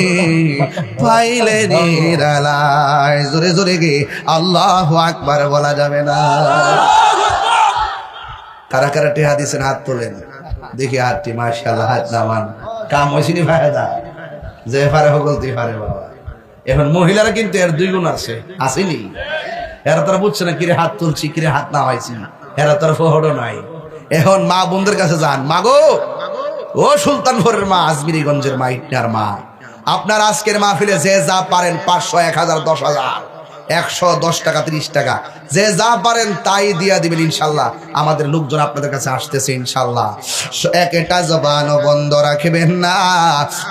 Speaker 1: পাইলে নিরালাই। জোরে জোরে গে আল্লাহু আকবার বলা যাবে না। কারা কারা টেহা দিছেন হাত তোলেন দেখি, হাতটি মাশাআল্লাহ, হাত নামান। কাম হয়েছিনি ফায়দা, যে পারে হগলতে পারে বাবা। এখন মহিলারা কিন্তু এর দুই গুণ আছে, আসেনি? এরা তারা বুঝছে না কিরে হাত তুলছি, কিরে হাত নামাইছি, এরা তার ফহড় নাই। এখন মা বোনদের কাছে যান, মা গো, ও সুলতানপুরের মা, আজমিরিগঞ্জের মা, ইটনার মা, আপনার আজকের মাহফিলে যে যা পারেন 500, 1000, 10,000, 110 টাকা, 30 টাকা, যে যা পারেন তাই দিয়া দিবেন ইনশাল্লাহ। আমাদের লোকজন আপনাদের কাছে আসতেছে ইনশাল্লাহ। একটা জবান বন্ধ রাখবেন না,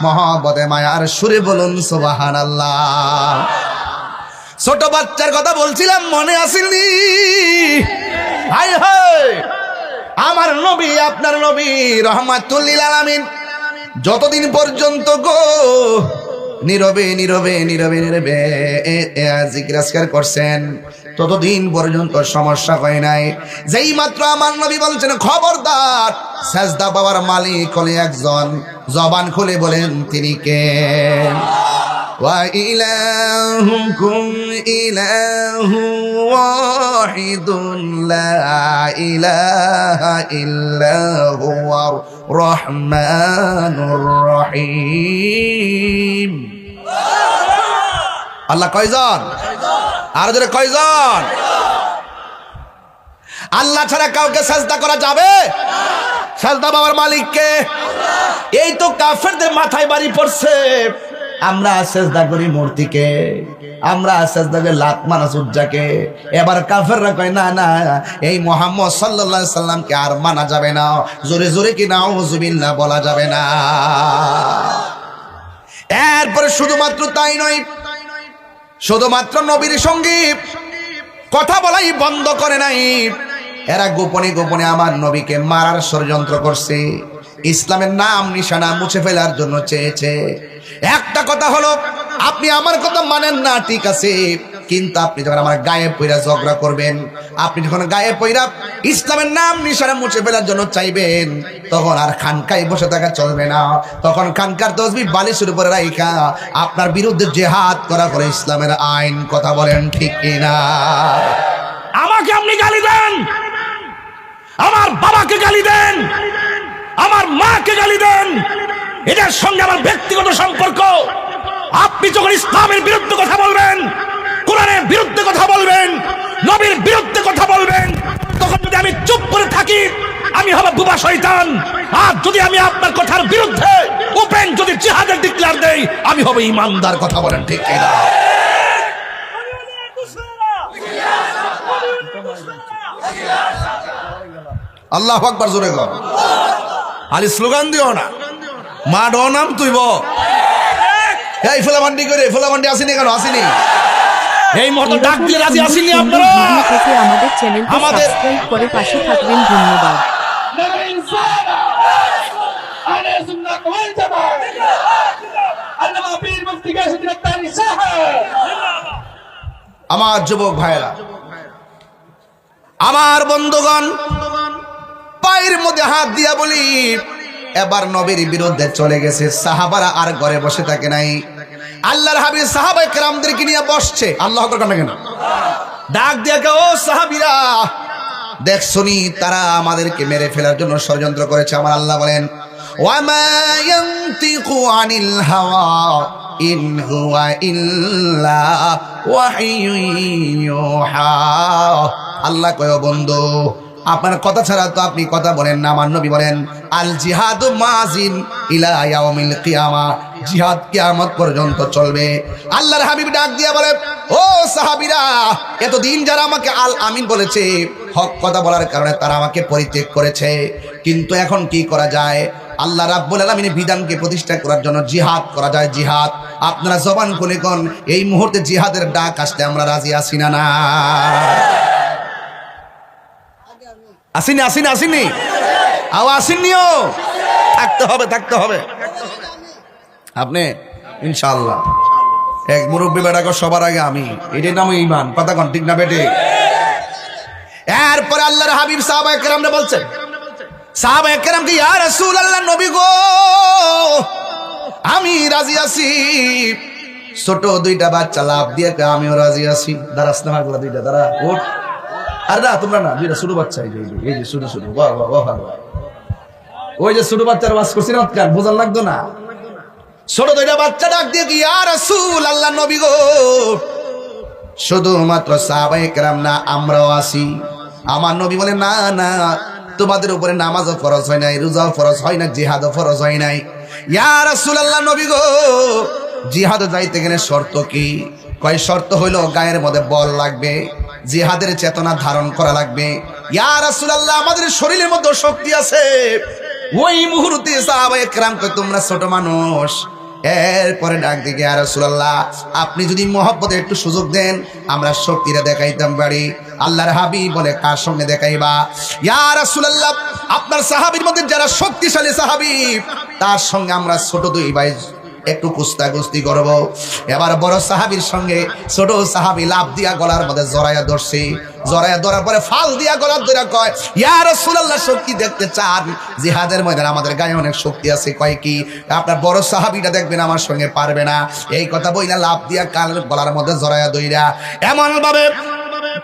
Speaker 1: মহব্বতে মায়ার সুরে বলুন সুবহানাল্লাহ। ছোট বাচ্চার কথা বলছিলাম, মনে আসেনি? হায় হায়, আমার নবী, আপনার নবী রহমাতুল লিল আলামিন যতদিন পর্যন্ত গো নীরবে নীরবে নীরবে নীরবে জিকির আজকার করছেন, ততদিন পর্যন্ত সমস্যা হয় নাই। যেই মাত্র আমার নবী বলছেন খবরদার, সাজদা পাওয়ার মালিক হলে একজন, জবান খুলে বলেন তিনি কে? ওয়া ইলাহুকুম ইলাহু ওয়াহিদুন লা ইলাহা ইল্লা হুয়ার রহমানুর রহিম। আল্লাহ কয়জন? আর জোরে কয়জন? আল্লাহ ছাড়া কাউকে সাজদা করা যাবে? সাজদা পাওয়ার মালিক কে? এই তো কাফেরদের মাথায় বাড়ি পড়ছে। আমরা সাজদা করি মূর্তিকে, আমরা সাজদা করি লাত মানাস উজ্জাকে। এবার কাফেররা কয় না না, এই মুহাম্মদ সাল্লাল্লাহু আলাইহি সাল্লামকে আর মানা যাবে না। জোরে জোরে কি নাউযুবিল্লাহ বলা যাবে না। এরপরে শুধুমাত্র তাই নয়, শুধুমাত্র নবীর সঙ্গে কথা বলাই বন্ধ করে নাই, এরা গোপনে গোপনে আমার নবীকে মারার ষড়যন্ত্র করছে, ইসলামের নাম নিশানা মুছে ফেলার জন্য চেয়েছে। একটা কথা হলো, আপনি আমার কথা মানেন না ঠিক আছে, কিন্তু আপনি যখন আমার গায়ে পইরা ঝগড়া করবেন, আপনি যখন গায়ে পইরা ইসলামের নাম নিশানা মুছে ফেলার জন্য চাইবেন, তখন আর খানকায় বসে থাকা চলবে না। তখন খানকার তসবিহ বালিশের উপরে রাইখা আপনার বিরুদ্ধে জিহাদ করা করে ইসলামের আইন। কথা বলেন ঠিক কিনা? আমাকে আপনি গালি দেন, আমার বাবাকে গালি দেন, আমার মাকে গালি দেন, এটার সঙ্গে আমার ব্যক্তিগত সম্পর্ক। আপনি যখন ইসলামের বিরুদ্ধে কথা বলবেন, কোরআনের বিরুদ্ধে কথা বলবেন, নবীর বিরুদ্ধে কথা বলবেন, তখন যদি আমি চুপ করে থাকি, আমি হব বুবা শয়তান। আর যদি আমি আপনার কথার বিরুদ্ধে ওপেন যদি জিহাদের ডিক্লার দেই, আমি হব ইমানদার। কথা বলেন ঠিক কিনা? আল্লাহু আকবার জোরে কর। আলি স্লোগান দিও না, মা ডো নাম তুইব। এই ফুলামান্ডি করে ফুলামান্ডি আসেনি কেন আসেনি? এই মতো ডাক দিয়ে রাজি আসেনি
Speaker 2: সুন্দর
Speaker 1: আপনারা?
Speaker 2: ভিডিও পেতে আমাদের চ্যানেলটি
Speaker 1: আমাদের-
Speaker 2: সাবস্ক্রাইব করে পাশে থাকবেন। ধন্যবাদ।
Speaker 1: আমার যুবক ভাইরা, আমার বন্ধুগণ, পায়ের মধ্যে হাত দিয়া বলি, এবার নবীর বিরুদ্ধে চলে গেছে। সাহাবারা আর ঘরে বসে থাকে নাই, আল্লাহর হাবিব সাহাবায়ে কেরামদেরকে নিয়ে বসছে। আল্লাহ আকবার কেন ডাক দিয়া কে, ও সাহাবীরা দেখছনি তারা আমাদেরকে মেরে ফেলার জন্য ষড়যন্ত্র করেছে। আমার আল্লাহ বলেন, ওয়ামা ইয়ানতিকু আনিল হাওয়া ইন হুয়া ইল্লা ওয়াহিয়ুন ইউহা। আল্লাহ কয়, বন্ধু আপনার কথা ছাড়া তো আপনি কথা বলেন না। আমার নবী বলেন, আল জিহাদু মাজিন ইলা ইয়াউমিল কিয়ামা, জিহাদ কিয়ামত পর্যন্ত চলবে। আল্লাহর হাবিব ডাক দিয়া বলে, ও সাহাবীরা, এতদিন যারা আমাকে আল আমিন বলেছে, হক কথা বলার কারণে তারা আমাকে পরিত্যাগ করেছে, কিন্তু এখন কি করা যায়? আল্লাহ রাব্বুল আলামিনের বিধানকে প্রতিষ্ঠা করার জন্য জিহাদ করা যায়। জিহাদ আপনারা জবান খুলে কোন, এই মুহূর্তে জিহাদের ডাক আসলে আমরা রাজি আছি না? না আসেনি? আসেনি? আসেনি? আও আসেননিও? থাকতে হবে, থাকতে হবে। আপনি ইনশাআল্লাহ এক মুরব্বী বেটাকে সবার আগে আমি, এটার নাম ঈমান। কথা কোন ঠিক না বেটে? এরপরে আল্লাহর হাবিব সাহাবায়ে কেরামরা বলছেন, সাহাবায়ে কেরাম কি, ইয়া রাসূলুল্লাহ, নবী গো আমি রাজি আছি। ছোট দুইটা বাচ্চা লাভ দিয়ে আমিও রাজি আছি। দাঁড়াস না মাগুলা দুইটা, দাঁড়া ওঠ। আর না তোমরা না, দুইটা ছোট বাচ্চা, এই যে ছোট ছোট, বাহ বাহ বাহ, ওই যে ছোট বাচ্চার ওয়াজ করছি না, বোঝার লাগতো না? ছোট দুইটা বাচ্চা ডাক দিয়ে কি, ইয়া রাসূলুল্লাহ, নবী গো শুধুমাত্র সাহাবায়ে কেরাম না, আমরাও আছি। আমার নবী বলে, না না, তোমাদের উপরে নামাজও ফরজ হয় নাই, রোজাও ফরজ হয় না, জিহাদও ফরজ হয় নাই। ইয়া রাসূলুল্লাহ, নবী গো জিহাদে যাইতে গেলে শর্ত কি? কয় শর্ত হইল গায়ের মধ্যে বল লাগবে, জিহাদের চেতনা ধারণ করা লাগবে। ইয়া রাসূলুল্লাহ, আমাদের শরীরের মধ্যে শক্তি আছে। ওই মুহূর্তে সাহাবায়ে কেরাম কয়, তোমরা ছোট মানুষ। এরপরে ডাক দিকে, ইয়া রাসূলুল্লাহ, আপনি যদি মহব্বতে একটু সুযোগ দেন আমরা শক্তিটা দেখাইতাম পারি। আল্লাহর হাবিব বলে, কার সঙ্গে দেখাইবা? ইয়া রাসূলুল্লাহ, আপনার সাহাবীর মধ্যে যারা শক্তিশালী সাহাবী তার সঙ্গে আমরা ছোট দুই ভাই একটু কুস্তাকুস্তি করব। এবার বড় সাহাবীর সঙ্গে ছোট সাহাবী লাভ দিয়া গলার মধ্যে জড়াইয়া ধরছে। জড়াইয়া ধরার পরে ফাল দিয়া গলার ধরে কয়, ইয়া রাসূলুল্লাহ, শক্তি দেখতে চান? জিহাদের ময়দানে আমাদের গায়ে অনেক শক্তি আছে। কয় কি? আপনার বড় সাহাবীটা দেখবেন আমার সঙ্গে পারবে না। এই কথা বইলা লাভ দিয়া কালের গলার মধ্যে জড়াইয়া দইরা এমন ভাবে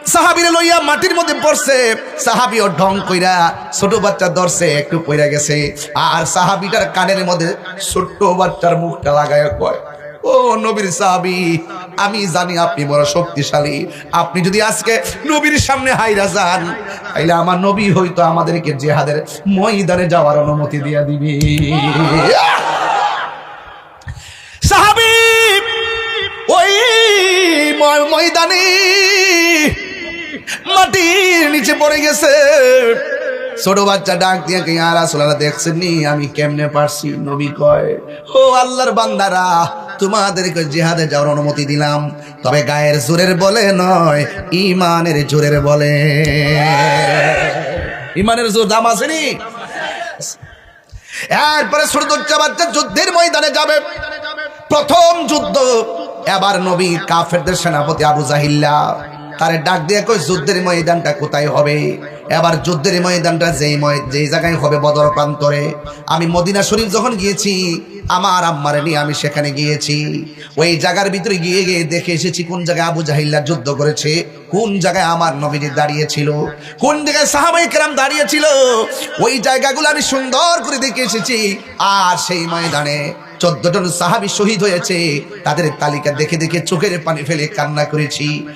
Speaker 1: সাহাবীরে লইয়া মাটির মধ্যে পড়ছে। সাহাবীও ঢং কইরা ছোট বাচ্চা ধরছে, একটু পইরা গেছে। আর সাহাবীটার কানের মধ্যে ছোট্ট বাচ্চার মুখটা লাগায়া কয়, ও নবীর সাহাবী, আমি জানি আপনি বড় শক্তিশালী। আপনি যদি আজকে নবীর সামনে হাইরা যান, তাইলে আমার নবী হয়তো আমাদেরকে জিহাদের ময়দানে যাওয়ার অনুমতি দিয়া দিবে। সাহাবী ওই ময়দানে মাটির নিচে পড়ে গেছে। ছোট বাচ্চা ডাক দিয়ে, ইয়া রাসূলুল্লাহ, দেখছেন নি আমি কেমনে পারছি? নবী কয়, ও আল্লাহর বান্দারা, তোমাদেরকে জিহাদে যাওয়ার অনুমতি দিলাম, তবে গায়ের জোরের বলে নয়, ঈমানের জোরের বলে। ঈমানের জোর দাম আছে নি? এরপরে ছোট বাচ্চা যুদ্ধের ময়দানে যাবে, প্রথম যুদ্ধ। এবার নবী কাফেরদের সেনাপতি আবু জাহিল্লা তারে ডাক দিয়ে কই, যুদ্ধের ময়দানটা কোথায় হবে? এবার যুদ্ধের ময়দানটা যেই জায়গায় হবে বদর প্রান্তরে। আমি মদিনা শরীফ যখন গিয়েছি, আমার আম্মারে নিয়ে আমি সেখানে গিয়েছি। ওই জায়গার ভিতরে গিয়ে দেখে এসেছি কোন জায়গায় আবু জাহিল্লা যুদ্ধ করেছে, কোন জায়গায় আমার নবীজি দাঁড়িয়েছিল, কোন জায়গায় সাহাবায়ে কেরাম দাঁড়িয়েছিল। ওই জায়গাগুলো আমি সুন্দর করে দেখে এসেছি। আর সেই ময়দানে 14 জন সাহাবী শহীদ হয়েছে, তাদের তালিকা দেখে দেখে চোখের পানি ফেলে কান্না করেছি।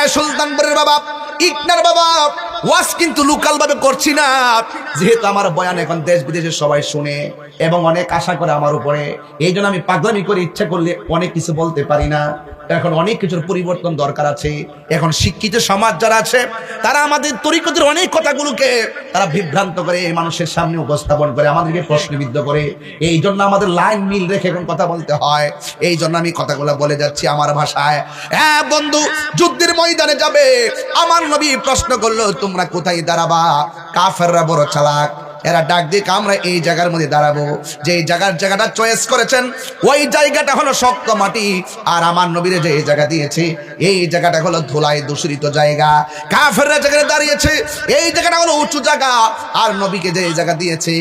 Speaker 1: সুলতানপুরের বাবা, ইকনার বাবা, ওয়াজ কিন্তু লোকাল ভাবে করছি না, যেহেতু আমার বয়ান এখন দেশ বিদেশে সবাই শুনে এবং অনেক আশা করে আমার উপরে। এই জন্য আমি পাগলামি করে ইচ্ছা করলে অনেক কিছু বলতে পারি না। এখন অনেক কিছুর পরিবর্তন দরকার আছে। এখন শিক্ষিত সমাজ যারা আছে তারা আমাদের তরিকতের অনেক কথাগুলোকে তারা বিভ্রান্ত করে মানুষের সামনে উপস্থাপন করে, আমাদেরকে প্রশ্নবিদ্ধ করে। এই জন্য আমাদের লাইন মিল রেখে এখন কথা বলতে হয়। এই জন্য আমি কথাগুলো বলে যাচ্ছি আমার ভাষায়। হ্যাঁ বন্ধু, যুদ্ধের ময়দানে যাবে, আমার নবী প্রশ্ন করলো তোমরা কোথায় দাঁড়াবা? কাফেররা বড় চালাক, এরা ডাক দিয়ে আমরা এই জায়গার মধ্যে দাঁড়াবো। যে জায়গাটা চয়েস করেছেন ওই জায়গাটা হলো শক্ত মাটি, আর আমার নবীরে যে এই জায়গা দিয়েছে এই জায়গাটা হলো ধুলায় দূষিত জায়গা। কাফেররা যেখানে দাঁড়িয়েছে এই জায়গাটা হলো উঁচু জায়গা, আর নবীকে যে এই জায়গা দিয়েছে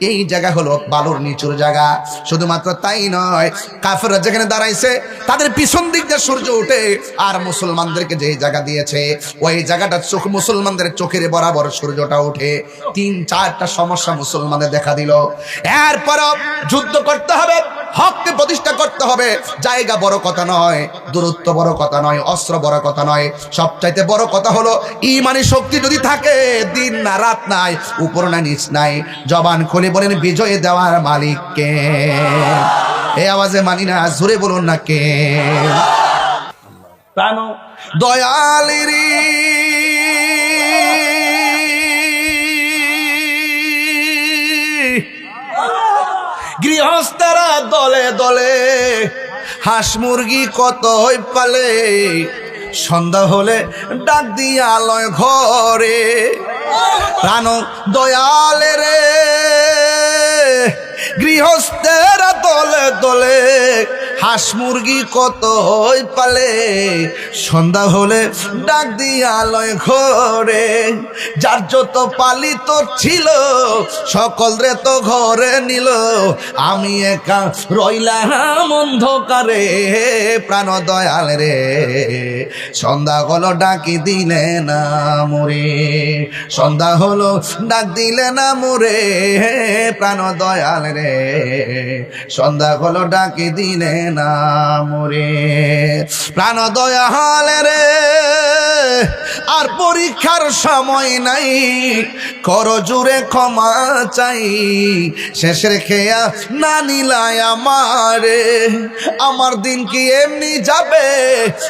Speaker 1: এই জায়গা হলো বালুর নিচুর জায়গা। শুধুমাত্র তাই নয়, কাফেররা যেখানে দাঁড়াইছে তাদের পিছন দিক দিয়ে সূর্য ওঠে, আর মুসলমানদেরকে যে জায়গা দিয়েছে ওই জায়গাটা মুসলমানদের চোখের বরাবর সূর্যটা ওঠে। 3-4টা সমস্যা মুসলমানদের দেখা দিল। এরপরও যুদ্ধ করতে হবে, হককে প্রতিষ্ঠা করতে হবে। জায়গা বড় কথা নয়, দূরত্ব বড় কথা নয়, অস্ত্র বড় কথা নয়, সবচাইতে বড় কথা হলো ঈমানি শক্তি যদি থাকে, দিন না রাত নাই, উপর না নিচ নাই, জবান খুলে বলেন বিজয় দেওয়ার মালিক কে? এই আওয়াজে মানি না, জোরে বলুন না কে? প্রাণ দয়ালেরি গৃহস্থরা দলে দলে হাঁস মুরগি কত হই পালে, সন্ধ্যা হলে ডাক দিয়া আলয় ঘরে। প্রাণ দয়ালে রে গৃহস্থেরা দলে দলে হাঁস মুরগি কত হই পালে, সন্ধ্যা হলে ডাক দিয়া আলয় ঘরে। যার যত পালিত ছিল সকল রে তো ঘরে নিল, আমি একা রইলাম অন্ধকারে। প্রাণ দয়াল রে সন্ধ্যা হলো ডাকি দিলে না মোরে, সন্ধ্যা হলো ডাক দিলে না মোরে। প্রাণ দয়াল রে সন্ধ্যা হলো ডাকি দিলে না মোরে। প্রাণ দয়াল রে আর পরীক্ষার সময় নাই, কর জুড়ে ক্ষমা চাই। শেষের খেয়া না নিলাই আমারে, আমার দিন কি এমনি যাবে,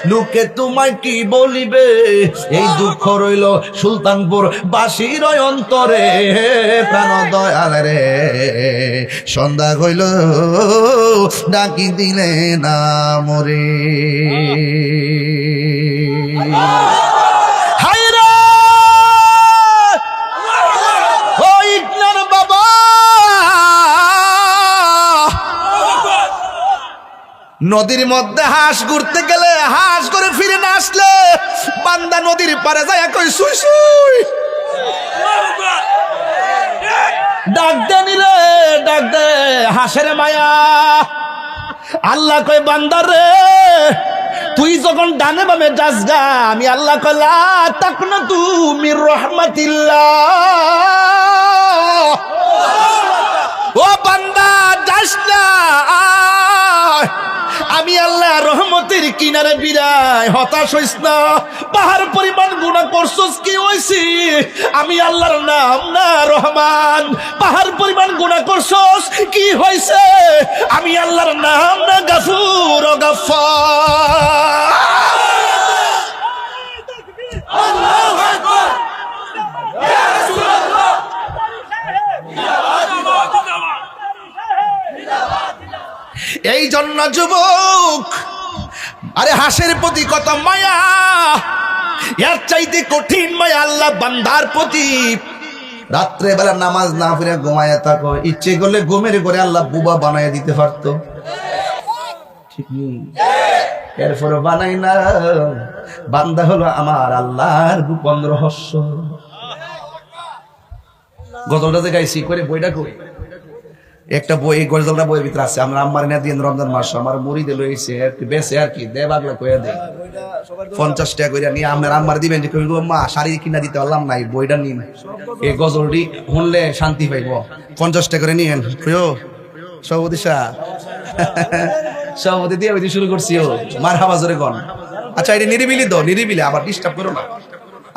Speaker 1: লোকে তোমায় কি বলিবে। এই দুঃখ রইল সুলতানপুর বাসীর অন্তরে। প্রাণ দয়াল রে সন্ধ্যা হইল ডাকি দিলে না মোরে। নদীর মধ্যে হাঁস ঘুরতে গেলে হাঁস করে ফিরে না আসলে বান্দা নদীর পারে যায় কই সুই সুই। ডাক দে নিরে ডাক দে হাঁসের মায়া। আল্লাহ কয় বান্দা রে তুই যখন ডানে বামে যাস গা, আমি আল্লাহ কয় লা তাকনাতু মির রাহমাতিল্লাহ। ও বান্দা যাস না, আমি আল্লাহ রহমতের কিনারে বিরাই, হতাশ হইস না। পাহাড় পরিমাণ গুনাহ করছস, কি হইছি? আমি আল্লাহর নাম না রহমান। পাহাড় পরিমাণ গুনাহ করছস, কি হইছে? আমি আল্লাহর নাম না গাফুর ও গাফফার। আল্লাহু আকবার, ইয়া রাসূলুল্লাহ। এই জন্য যুবক, আরে হাঁসের প্রতি কত মায়া, এর চাইতে কঠিন মায়া আল্লাহ বান্দার প্রতি। রাত্রে বেলা নামাজ না পড়ে ঘুমায় থাকো, ইচ্ছে করলে ঘুমের করে আল্লাহ বুবা বানায় দিতে পারতো, ঠিক নেই? এরপরে বানাই না। বান্দা হলো আমার আল্লাহর গোপন রহস্য। গজলটা যে গাইছি করে বইটা কই, একটা বই গজলটা বইয়ের ভিতরে আছে। আমরা আম্মার না দিয়ে রমজান মাস আমার মুড়ি দিল এসে বেসে আর কি দে বাগলা কইয়া দেয় 50 টাকা করে নিয়ে আপনার আম্মার দিবেন যে কইব মা শাড়ি কিনা দিতে পারলাম নাই, বইটা নিন। এই গজলটি শুনলে শান্তি পাইব, 50 টাকা করে নিয়েন। কইও সভাপতি সাহেব, সভাপতি দিয়ে ওই শুরু করছি। ও মার হাবা জোরে গন। আচ্ছা এটা নিরিবিলি দাও, নিরিবিলি, আবার ডিস্টার্ব করো না।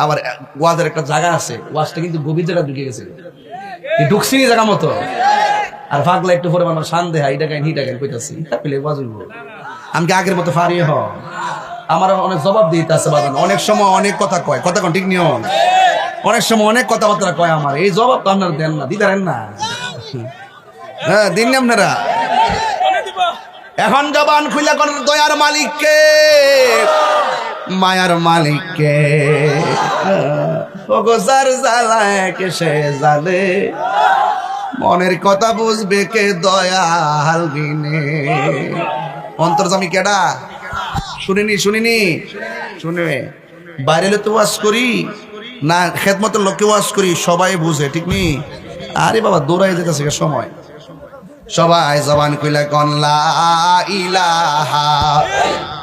Speaker 1: আবার ওয়াজের একটা জায়গা আছে, ওয়াজটা কিন্তু গভীর জায়গা ঢুকে গেছে, ঢুকছি জায়গা মতো। আর পাগলা একটু পরে মানুষ শান দেয়, এটা কাইন হিটা কাইন কইতাছি, এটা পেলে ওয়াজ হইব। আমি কি আগের মতো ফারিয়ে হ আমার অনেক জবাব দিতে আছে বাবা অনেক সময় অনেক কথা কয় কথা কোন ঠিক নিয়ম অনেক সময় অনেক কথাবার্তা কয় আমার এই জবাব তো আপনারা দেন না দিদারেন না হ্যাঁ দিন আপনারা এখন জবান খুলে কোন দয়ার মালিককে মায়ার মালিককে ওগোজার জ্বালায় কে সে জানে মনের কথা বুঝবে কে দয়াল বিনে অন্তর্জামী কেডা শুনিনি শুনে বাইরে তো ওয়াজ করি না খেদমতের লোককে ওয়াজ করি সবাই বুঝে ঠিক নি আরে বাবা দৌড়াই যেতেছে সময় সবাই জবান কইলা কোন লা ইলাহা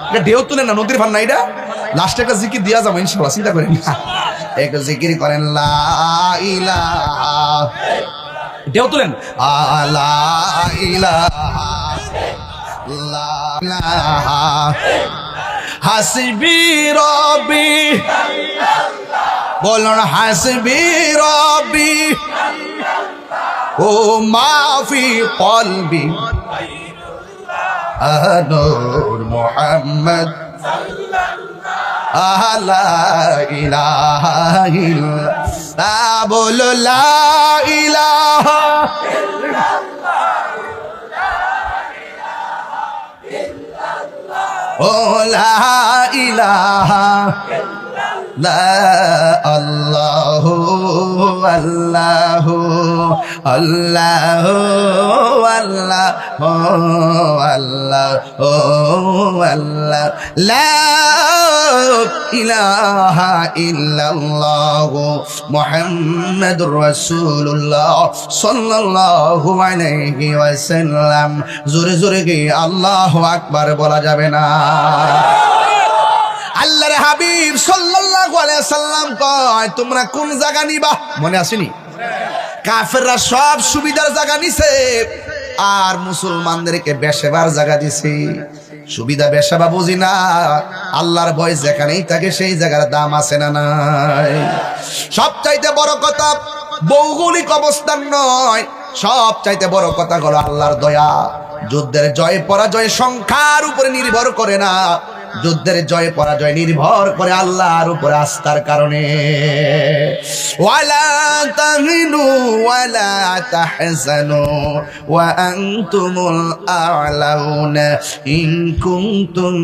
Speaker 1: এটা ঢেউ তুলেন না নদীর ফান না এটা লাস্টে একটা জিকির দিয়া যাবো ইনশাআল্লাহ চিন্তা করেন না একটু জিকির করেন লা ইলাহা ঢেউ তুলেন লা ইলাহা লা ইলাহা হাসবি রব্বি বলুন হাসবি রব্বি ও মাফি কলবি নূর মুহাম্মদ লা ইলাহা ইল্লাল্লাহ বলো লা ইলাহা ও লা ইলাহা আল্লাহু আল্লাহু আল্লাহু আল্লাহু আল্লাহু আল্লাহ লা ইলাহা ইল্লাল্লাহু মুহাম্মাদুর রাসূলুল্লাহ সাল্লাল্লাহু আলাইহি ওয়াসাল্লাম জোরে জোরে কি আল্লাহু আকবার বলা যাবে না আল্লাহর হাবিব সাল্লাল্লাহু আলাইহি সাল্লাম কয় তোমরা কোন জায়গা নিবা মনে আসেনি কাফেররা সব সুবিধার জায়গা নিছে আর মুসলমানদেরকে বেশেবার জায়গা দিছে সুবিধা বেশেবা বুঝি না আল্লাহর ভয় যেখানেই থাকে সেই জায়গার দাম আছে না নাই সবচাইতে বড় কথা ভৌগোলিক অবস্থান নয় সবচাইতে বড় কথা হলো আল্লাহর দয়া যুদ্ধের জয় পরাজয় সংখ্যার উপরে নির্ভর করে না যুদ্ধের জয় পরাজয় নির্ভর করে আল্লাহর উপরে আস্থার কারণে ওয়ালা তাহিনু ওয়ালা তাহজানু ওয়া আনতুমুল আ'লাউনা ইন কুনতুম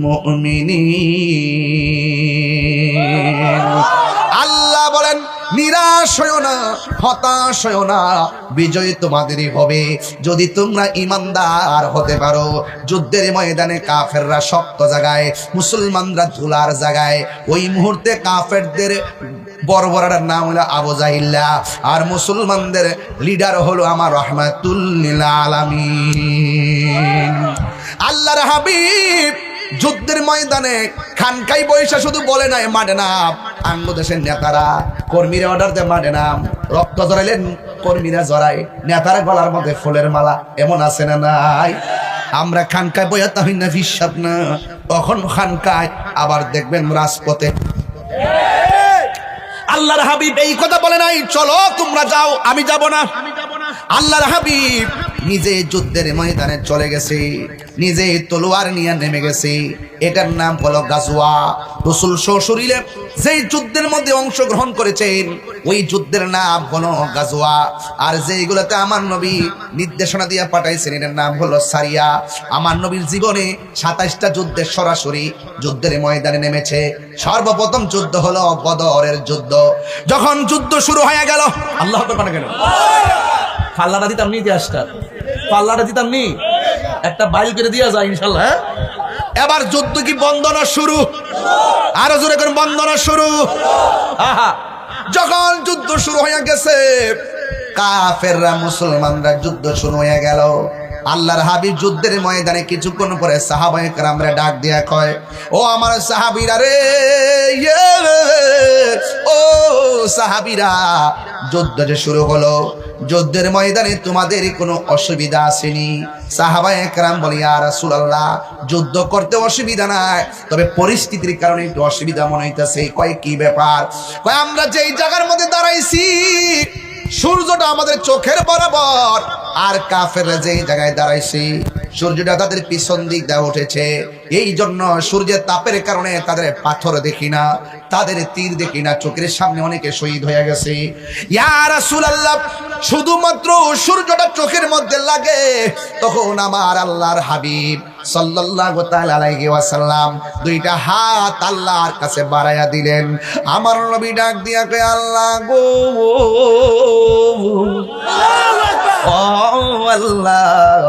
Speaker 1: মুমিনিন আল্লাহ বলেন নিরাশ হয়ো না হতাশ হয়ো না বিজয় তোমাদেরই হবে যদি তোমরা ঈমানদার হতে পারো যুদ্ধের ময়দানে কাফেররা শক্ত জায়গায় মুসলমানরা ধুলার জায়গায় ওই মুহূর্তে কাফেরদের বর্বরার নাম হলো আবু জাহিল্লা আর মুসলমানদের লিডার হলো আমার রাহমাতুল লিল আলামিন আল্লাহর হাবিব যুদ্ধের ময়দানে খানকাই বৈশা শুধু বলে নাই মাঠে নাম আঙ্গ দেশের নেতারা কর্মীরা অর্ডার দেয় মাঠে নাম রক্ত জড়াইলেন কর্মীরা জড়ায় নেতারা গলার মধ্যে ফুলের মালা এমন আছে না নাই আমরা খানকায় বইয়া তাহলে না বিশ্বাস না তখন খানকায় আবার দেখবেন রাজপথে আল্লাহর হাবিব এই কথা বলে নাই চলো তোমরা যাও আমি যাব না আল্লাহর হাবিব নিজে যুদ্ধের ময়দানে চলে গেছে নিজে তলোয়ার নিয়ে নেমে গেছে এটার নাম হলো গাজওয়া রাসূল সশরীরে যেই যুদ্ধের মধ্যে অংশগ্রহণ করেছেন ওই যুদ্ধের নাম হলো গাজওয়া আর যেইগুলোতে আমার নবী নির্দেশনা দিয়ে পাঠাইছেন এর নাম হলো সারিয়া আমার নবীর জীবনে 27টা যুদ্ধে সরাসরি যুদ্ধের ময়দানে নেমেছে সর্বপ্রথম যুদ্ধ হলো বদরের যুদ্ধ যখন যুদ্ধ শুরু হয়ে গেল আল্লাহ তো কেন পাল্লাটা দিতাম নি ইতিহাসটা পাল্লাটা দিতাম নি একটা বাইল করে দিয়া যায় ইনশাল্লাহ এবার যুদ্ধ কি বন্দনা শুরু আরো জোরে করে বন্দনা শুরু আহা যখন যুদ্ধ শুরু হয়ে গেছে কাফেররা মুসলমানরা যুদ্ধ শুরু হয়ে গেল আল্লাহর হাবিব যুদ্ধের ময়দানে কিছুক্ষণ পরে সাহাবায়ে কেরামরা ডাক দিয়া কয় ও আমার সাহাবীরা রে ও সাহাবীরা যুদ্ধ যে শুরু হলো যুদ্ধের ময়দানে তোমাদের কোনো অসুবিধা আসেনি সাহাবায়ে কেরাম বলে ইয়া রাসূলুল্লাহ যুদ্ধ করতে অসুবিধা নাই তবে পরিস্থিতির কারণে একটু অসুবিধা মনে হইতাছে কয় কি ব্যাপার কয় আমরা যেই জায়গার মধ্যে দাঁড়াইছি সূর্যটা আমাদের চোখের বরাবর আর কাফেররা যেই জায়গায় দাঁড়াইছে সূর্যটা তাদের পিছন দিক দিয়ে উঠেছে, এই জন্য সূর্যের তাপের কারণে তাদের পাথর দেখি না, তাদের তীর দেখি না, চোখের সামনে অনেকে শহীদ হয়ে গেছে। ইয়া রাসূলুল্লাহ, শুধুমাত্র সূর্যটা চোখের মধ্যে লাগে, তখন আমার আল্লাহর হাবিব সাল্লাল্লাহু তাআলা আলাইহি ওয়াসাল্লাম দুইটা হাত আল্লাহর কাছে বাড়ায়া দিলেন। আমার নবী ডাক দিয়া কয়, আল্লাহ গো, ও আল্লাহ,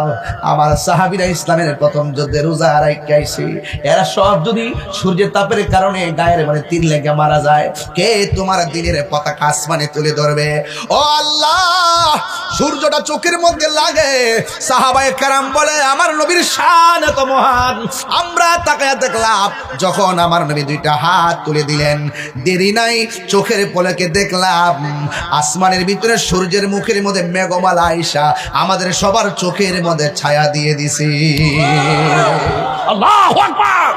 Speaker 1: আমার সাহাবীরা ইসলামের প্রথম যুদ্ধে রোজা রাখাইছে, এরা সব যদি সূর্যের তাপের কারণে গায়ের মানে তীর লেগে মারা যায়, কে তোমার দিনের পতাকা আসমানে তুলে ধরবে? ও আল্লাহ, সূর্যটা চোখের মধ্যে লাগে। সাহাবায়ে কেরাম বলে, আমার নবীর শান এত মহান, আমরা তাকায়া দেখলাম যখন আমার নবী দুইটা হাত তুলে দিলেন, দেরি নাই, চোখের পলকে দেখলাম আসমানের ভিতরে সূর্যের মুখের মধ্যে মেঘমালা আইসা আমাদের সবার চোখের মধ্যে ছায়া দিয়ে দিছি। আল্লাহু আকবার।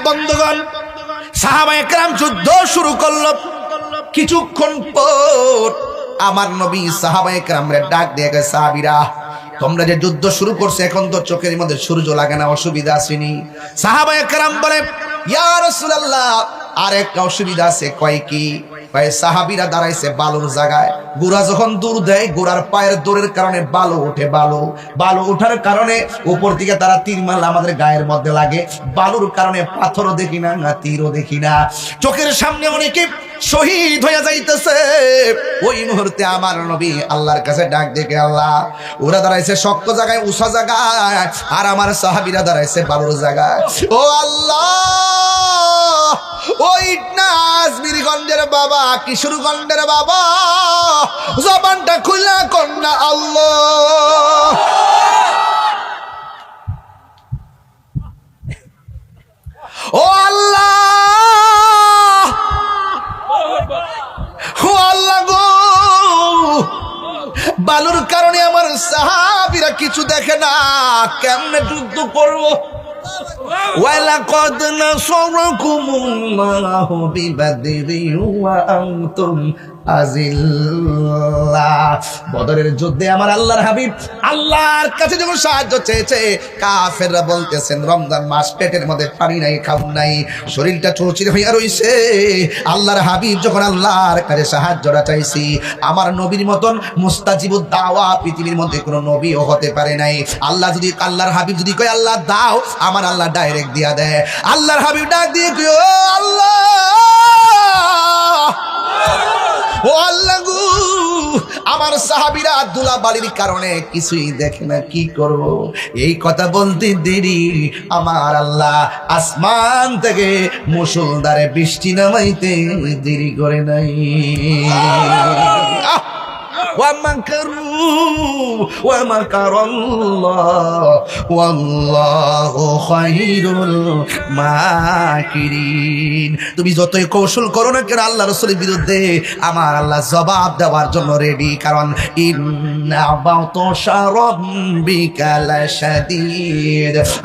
Speaker 1: বন্ধুগণ, সাহাবায়ে কেরাম যুদ্ধ শুরু করলো। কিছুক্ষণ পর আমার নবী সাহাবায়ে কেরামরে ডাক দিয়ে গেছে, সাহাবীরা, তোমরা যে যুদ্ধ শুরু করছো, এখন তো চোখের মধ্যে সূর্য লাগে না, অসুবিধা আসেনি? সাহাবায়ে কেরাম বলে, ইয়া রাসূলুল্লাহ, আরেকটা অসুবিধা আছে। কয় কি? সাহাবীরা দাঁড়াইছে বালুর জায়গায়, গোড়া যখন দূর দেয়, গোড়ার পায়ের দৌড়ের কারণে বালু ওঠে, বালু ওঠার কারণে উপর দিকে তারা তীর মারলে আমাদের গায়ের মধ্যে লাগে, বালুর কারণে পাথরও দেখি না, তীরও দেখি না, চোখের সামনে অনেকে শহীদ হয়ে যাইতেছে। ওই মুহূর্তে আমার নবী আল্লাহর কাছে ডাক দেখে, আল্লাহ, ওরা দাঁড়াইছে শক্ত জায়গায়, উঁচা জায়গায়, আর আমার সাহাবীরা দাঁড়াইছে বালুর জায়গায়। ও আল্লাহ, ওই নাজমিরগঞ্জের বাবা, কিশোরগঞ্জের বাবা, জবানটা খুলে কন্যা আল্লাহ। ও আল্লাহ, ও আল্লাহ গো, বালুর কারণে আমার সাহাবীরা কিছু দেখে না, কেমনে যুদ্ধ করবো? وَلَقَدْ نَصَرَكُمُ اللَّهُ بِبَدْرٍ وَأَنْتُمْ আযিল্লা। বদরের যুদ্ধে আমার আল্লাহর হাবিব আল্লাহর কাছে যখন সাহায্য চেয়েছে, কাফেররা বলতেছেন রমজান মাস, পেটের মধ্যে পানি নাই, খাওন নাই, শরীরটা চৌচির হইয়া রইছে। আল্লাহর হাবিব যখন আল্লাহর কাছে সাহায্যটা চাইছি, আমার নবীর মতন মুস্তাজিবুদ দাওয়া পৃথিবীর মধ্যে কোনো নবীও হতে পারে নাই। আল্লাহর হাবিব যদি কয় আল্লাহ দাও, আমার আল্লাহ ডাইরেক্ট দিয়া দেয়। আল্লাহর হাবিব ডাক দিয়ে কয়, ও আল্লাহ, ও আল্লাহ গো, আমার সাহাবীরা ধুলাবালির কারণে কিছুই দেখে না, কি করব? এই কথা বলতে দেরি আমার আল্লাহ আসমান থেকে মুষলধারে বৃষ্টি নামাইতে দেরি করে নাই। তুমি যতই কৌশল করো না কেন আল্লাহ রাসূলের বিরুদ্ধে, আমার আল্লাহ জবাব দেওয়ার জন্য রেডি। কারণ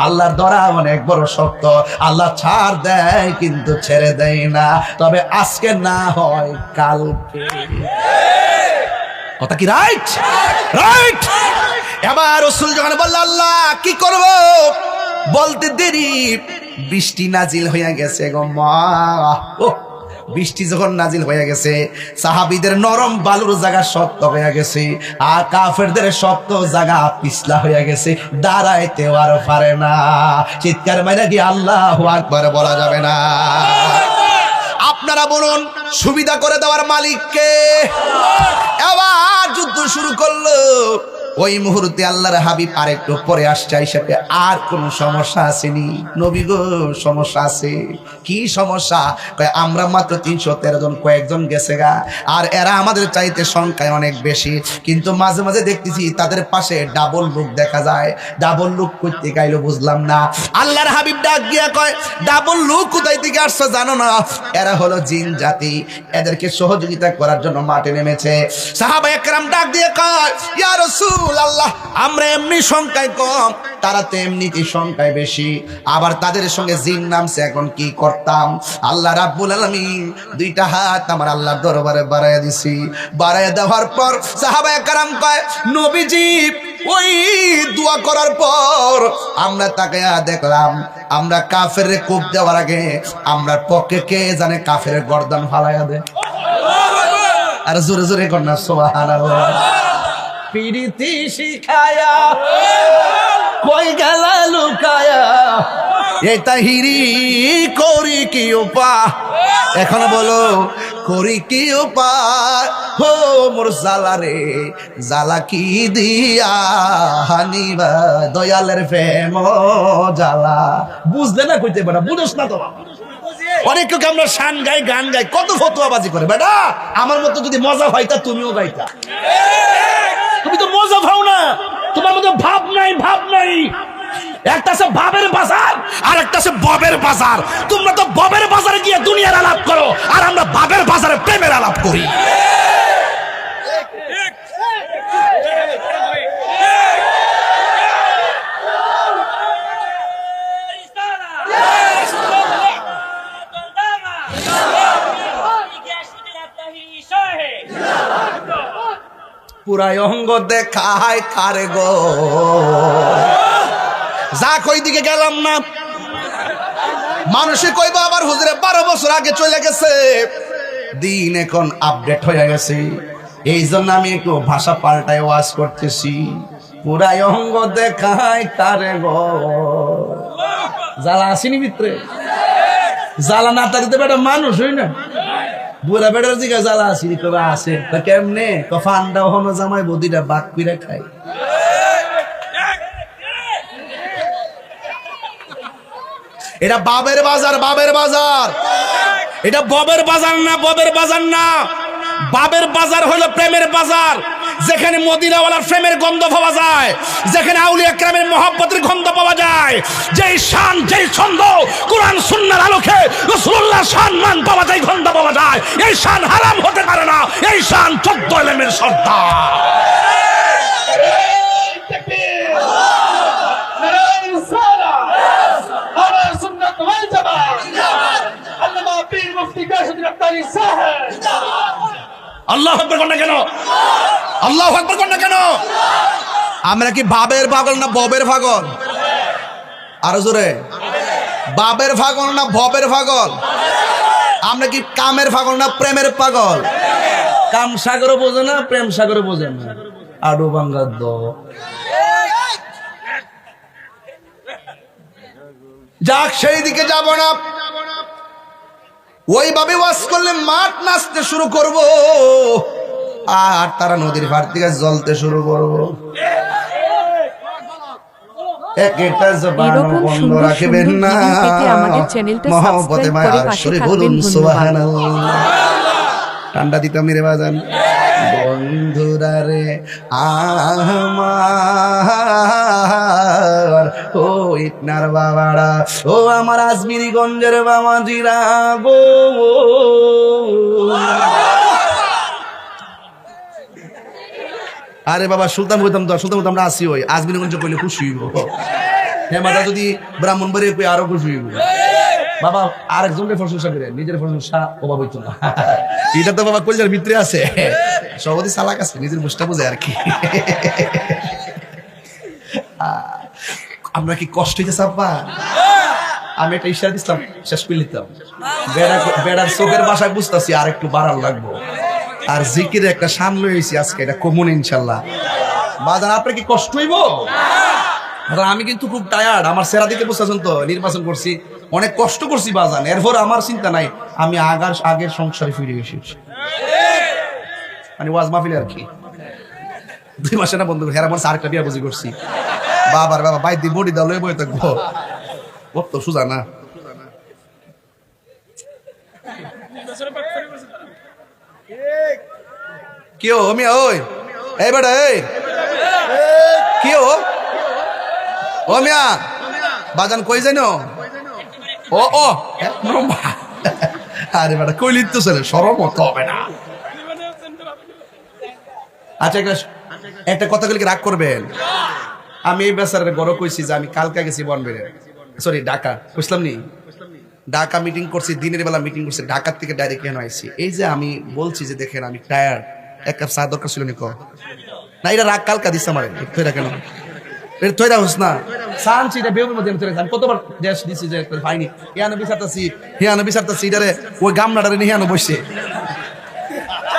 Speaker 1: আল্লাহর দরা অনেক বড় শক্ত, আল্লাহ ছাড় দেয় কিন্তু ছেড়ে দেয় না, তবে আজকে না হয় কালকে। কথা কি রাইট? রাইট। এবার রাসূল যখন বলল আল্লাহ কি করব, বলতে দেরি বৃষ্টি নাজিল হয়ে গেছে গো মা। বৃষ্টি যখন নাজিল হয়ে গেছে, সাহাবীদের নরম বালুর জায়গা শক্ত হয়ে গেছে, আর কাফেরদের শক্ত জায়গা পিছলা হয়ে গেছে, দাঁড়াইতেও আর পারে না। চিৎকার মাইরা কি আল্লাহু আকবার বলা যাবে না? আপনারা বলুন, সুবিধা করে দেওয়ার মালিককে। এবার যুদ্ধ শুরু করলো। ওই মুহূর্তে আল্লাহর হাবিব আরেকটু পরে আসছে, হিসাবে আর কোন সমস্যা আসেনি? নবী গো, সমস্যা আছে। কি সমস্যা? আমরা মাত্র 313 জন, কয়েকজন গেছে গা, আর এরা আমাদের চাইতে সংখ্যায় অনেক বেশি, কিন্তু মাঝে মাঝে দেখতেছি তাদের পাশে ডাবল লুক দেখা যায়। ডাবল লুক করতে গাইলো বুঝলাম না। আল্লাহর হাবিব ডাক গিয়া কয়, ডাবল লুক কোথায় থেকে আসছে জানো না? এরা হলো জিন জাতি, এদেরকে সহযোগিতা করার জন্য মাঠে নেমেছে। সাহাবা একরাম ডাক দিয়ে কয়, ইয়া রাসূল আল্লাহ আমরা এমনি সংখ্যায় কম, তারা তো এমনিতেই সংখ্যায় বেশি, আবার তাদের সঙ্গে জিন নামছে, এখন কি করতাম? আল্লাহ রাব্বুল আলামিন দুইটা হাত আমার আল্লাহর দরবারে বাড়াইয়া দিছি। বাড়াইয়া দেওয়ার পর সাহাবায়ে কেরাম কয়, নবীজি ওই দোয়া করার পর আমরা তাকায়া দেখলাম, আমরা কাফেরে কোপ দেওয়ার আগে আমরা পক্ষে কে জানে কাফেরের গর্দান ফালাইয়া দেয়। আর জোরে জোরে কন্যা সুবহানাল্লাহ। পিরিতি শিখায়া কই গেলা লুকায়া, এই তাহিরি করি কি উপায়, এখন বলো করি কি উপায়, হো মোর জালা রে জালা কি দিয়া হানিবা, দয়ালের প্রেম জালা। বুঝলে না কইতে বেটা, বুঝোস না তো। অনেককে আমরা শান গাই, গান গাই, কত ফতুয়াবাজি করে। বেটা আমার মতো যদি মজা হইতা তুমিও গাইতা। তুমি তো মজা পাও না, তোমার মতো ভাব নাই, ভাব নাই। একটা আছে ভাবের বাজার আর একটা আছে ববের বাজার। তোমরা তো ববের বাজারে গিয়ে দুনিয়ার আলাপ করো, আর আমরা ভাবের বাজারে প্রেমের আলাপ করি। পুরাই অঙ্গ দেখায় কারে গো, যা কই দিকে গেলাম না, মানুষে কইবা আবার হুজুরে 12 বছর আগে চলে গেছে। দিন এখন আপডেট হয়ে গেছে, এই জন্য আমি একটু ভাষা পাল্টায় ওয়াজ করতেছি। পুরাই অঙ্গ দেখায় কারে গো, জ্বালা আসেনি ভিতরে? জ্বালা না থাকতে বেটা মানুষ হই না। বুড়া বেটার দিকে জ্বালা আসিনি, তবে আছে তা কেমনে? ফান্ডা হনো জামাই বদিটা বাক পিরা খাই। এটা বাবের বাজার, বাবের বাজার। এটা ববের বাজার না, ববের বাজার না। বাবের বাজার হলো প্রেমের বাজার, যেখানে মদিনাওয়ালার প্রেমের গন্ধ পাওয়া যায়, যেখানে আউলিয়া কেরামের মহব্বতের গন্ধ পাওয়া যায়, যেই শান, যেই ছন্দ কোরআন সুন্নাহর আলোকে রাসূলুল্লাহ শান মান পাওয়া যায়, গন্ধ পাওয়া যায়। এই শান হারাম হতে পারে না, এই শান 14 ইলমের সর্দার। আল্লাহু আকবার কোন না কেন? আল্লাহু আকবার কোন না কেন? আমরা কি বাবের পাগল না ববের পাগল? আরো জোরে, বাবের পাগল না ববের পাগল? আমরা কি কামের পাগল না প্রেমের পাগল? কাম সাগরও বোঝে না, প্রেম সাগরও বোঝে না। আডু ভাঙ্গা দ যাক, সেই দিকে যাব না। ওইভাবে ওয়াজ করলে মাঠ নাচতে শুরু করব, আর তারা নদীর পাড় থেকে জ্বলতে শুরু করব। একটা জবান বন্ধ রাখবেন না, মহব্বতে মায়ার সুরে বলুন সুবহানাল্লাহ। ঠান্ডা দিতাম মেরে বাজান। বন্ধুরা রে আমার, ও ইটনার বাবারা, ও আমার আজমিরি গঞ্জের বাবাজিরা গো, আরে বাবা সুলতান হইতাম তো, সুলতান হইতাম আমরা আসি, ওই আজমিরি গঞ্জ কইলে খুশি হইব। হ্যাঁ মাতা যদি ব্রাহ্মণবাড়ি কই আরো খুশি হইব। বাবা আরেকজনের প্রশংসা করে নিজের প্রশংসা অভাব হইতো না। এটা তো বাবা কলজার ভিতরে আছে, সবাই চালাক আছে, নিজের মুষ্টা বোঝে আর কি। আমরা কি কষ্ট হইতেছে আব্বা? আমি একটা ইশারা দিচ্ছিলাম, শেষ করে নিতাম। বেড়ার চোখের বাসায় বুঝতেছি আর একটু বাড়ার লাগবো, আর জিকিরে একটা সামনে হয়েছি আজকে, এটা কমন ইনশাল্লাহ। বাজান আপনার কি কষ্ট হইব? আমি কিন্তু খুব টায়ার্ড, আমার সেরা দিতে বসেছেন তো, নির্বাচন করছি, অনেক কষ্ট করছি বাজান, এরপর আমার চিন্তা নাই, আমি আগের সংসারে ফিরে এসেছি। মানে ওয়াজ মাহফিলে আর কি 2 মাসে না বন্ধু, হেরা মানুষ আরেকটা বিয়া বুঝি করছি। বাবার বাবা বাইর দিয়ে বডি দাও লয়ে বই থাকবো, কত সুজা না। কি ও মিয়া, ওই এই বেটা, এই কি ও মিয়া বাজান কই জানো? ও ও আরে বেটা কইলি তো ছেলে সরম হতে হবে না। আচ্ছা একটা কথা বলে কি রাগ করবেন? আমি এই বেচারের বড় কইছি যে আমি কালকা গেছি বনবেড়ে, সরি ঢাকা, বুঝলাম নি, ঢাকা মিটিং করছি, দিনের বেলা মিটিং করছি, ঢাকার থেকে ডাইরেক্ট কেন আইছি। এই যে আমি বলছি যে দেখেন আমি টায়ার্ড, এক কাপ চা দরকার ছিল নিকো না, এটা রাগ কালকা দিচ্ছে আমার, তৈরা কেন এটা তৈরা হোস না সানছি, এটা বেউমের মধ্যে আমি তৈরা, আমি কতবার দেশ দিছি যে পাইনি, হিয়ানো বিচারতাছি হিয়ানো বিচারতাছি, এটারে ওই গামলাটারে নিয়ে হিয়ানো বসছে,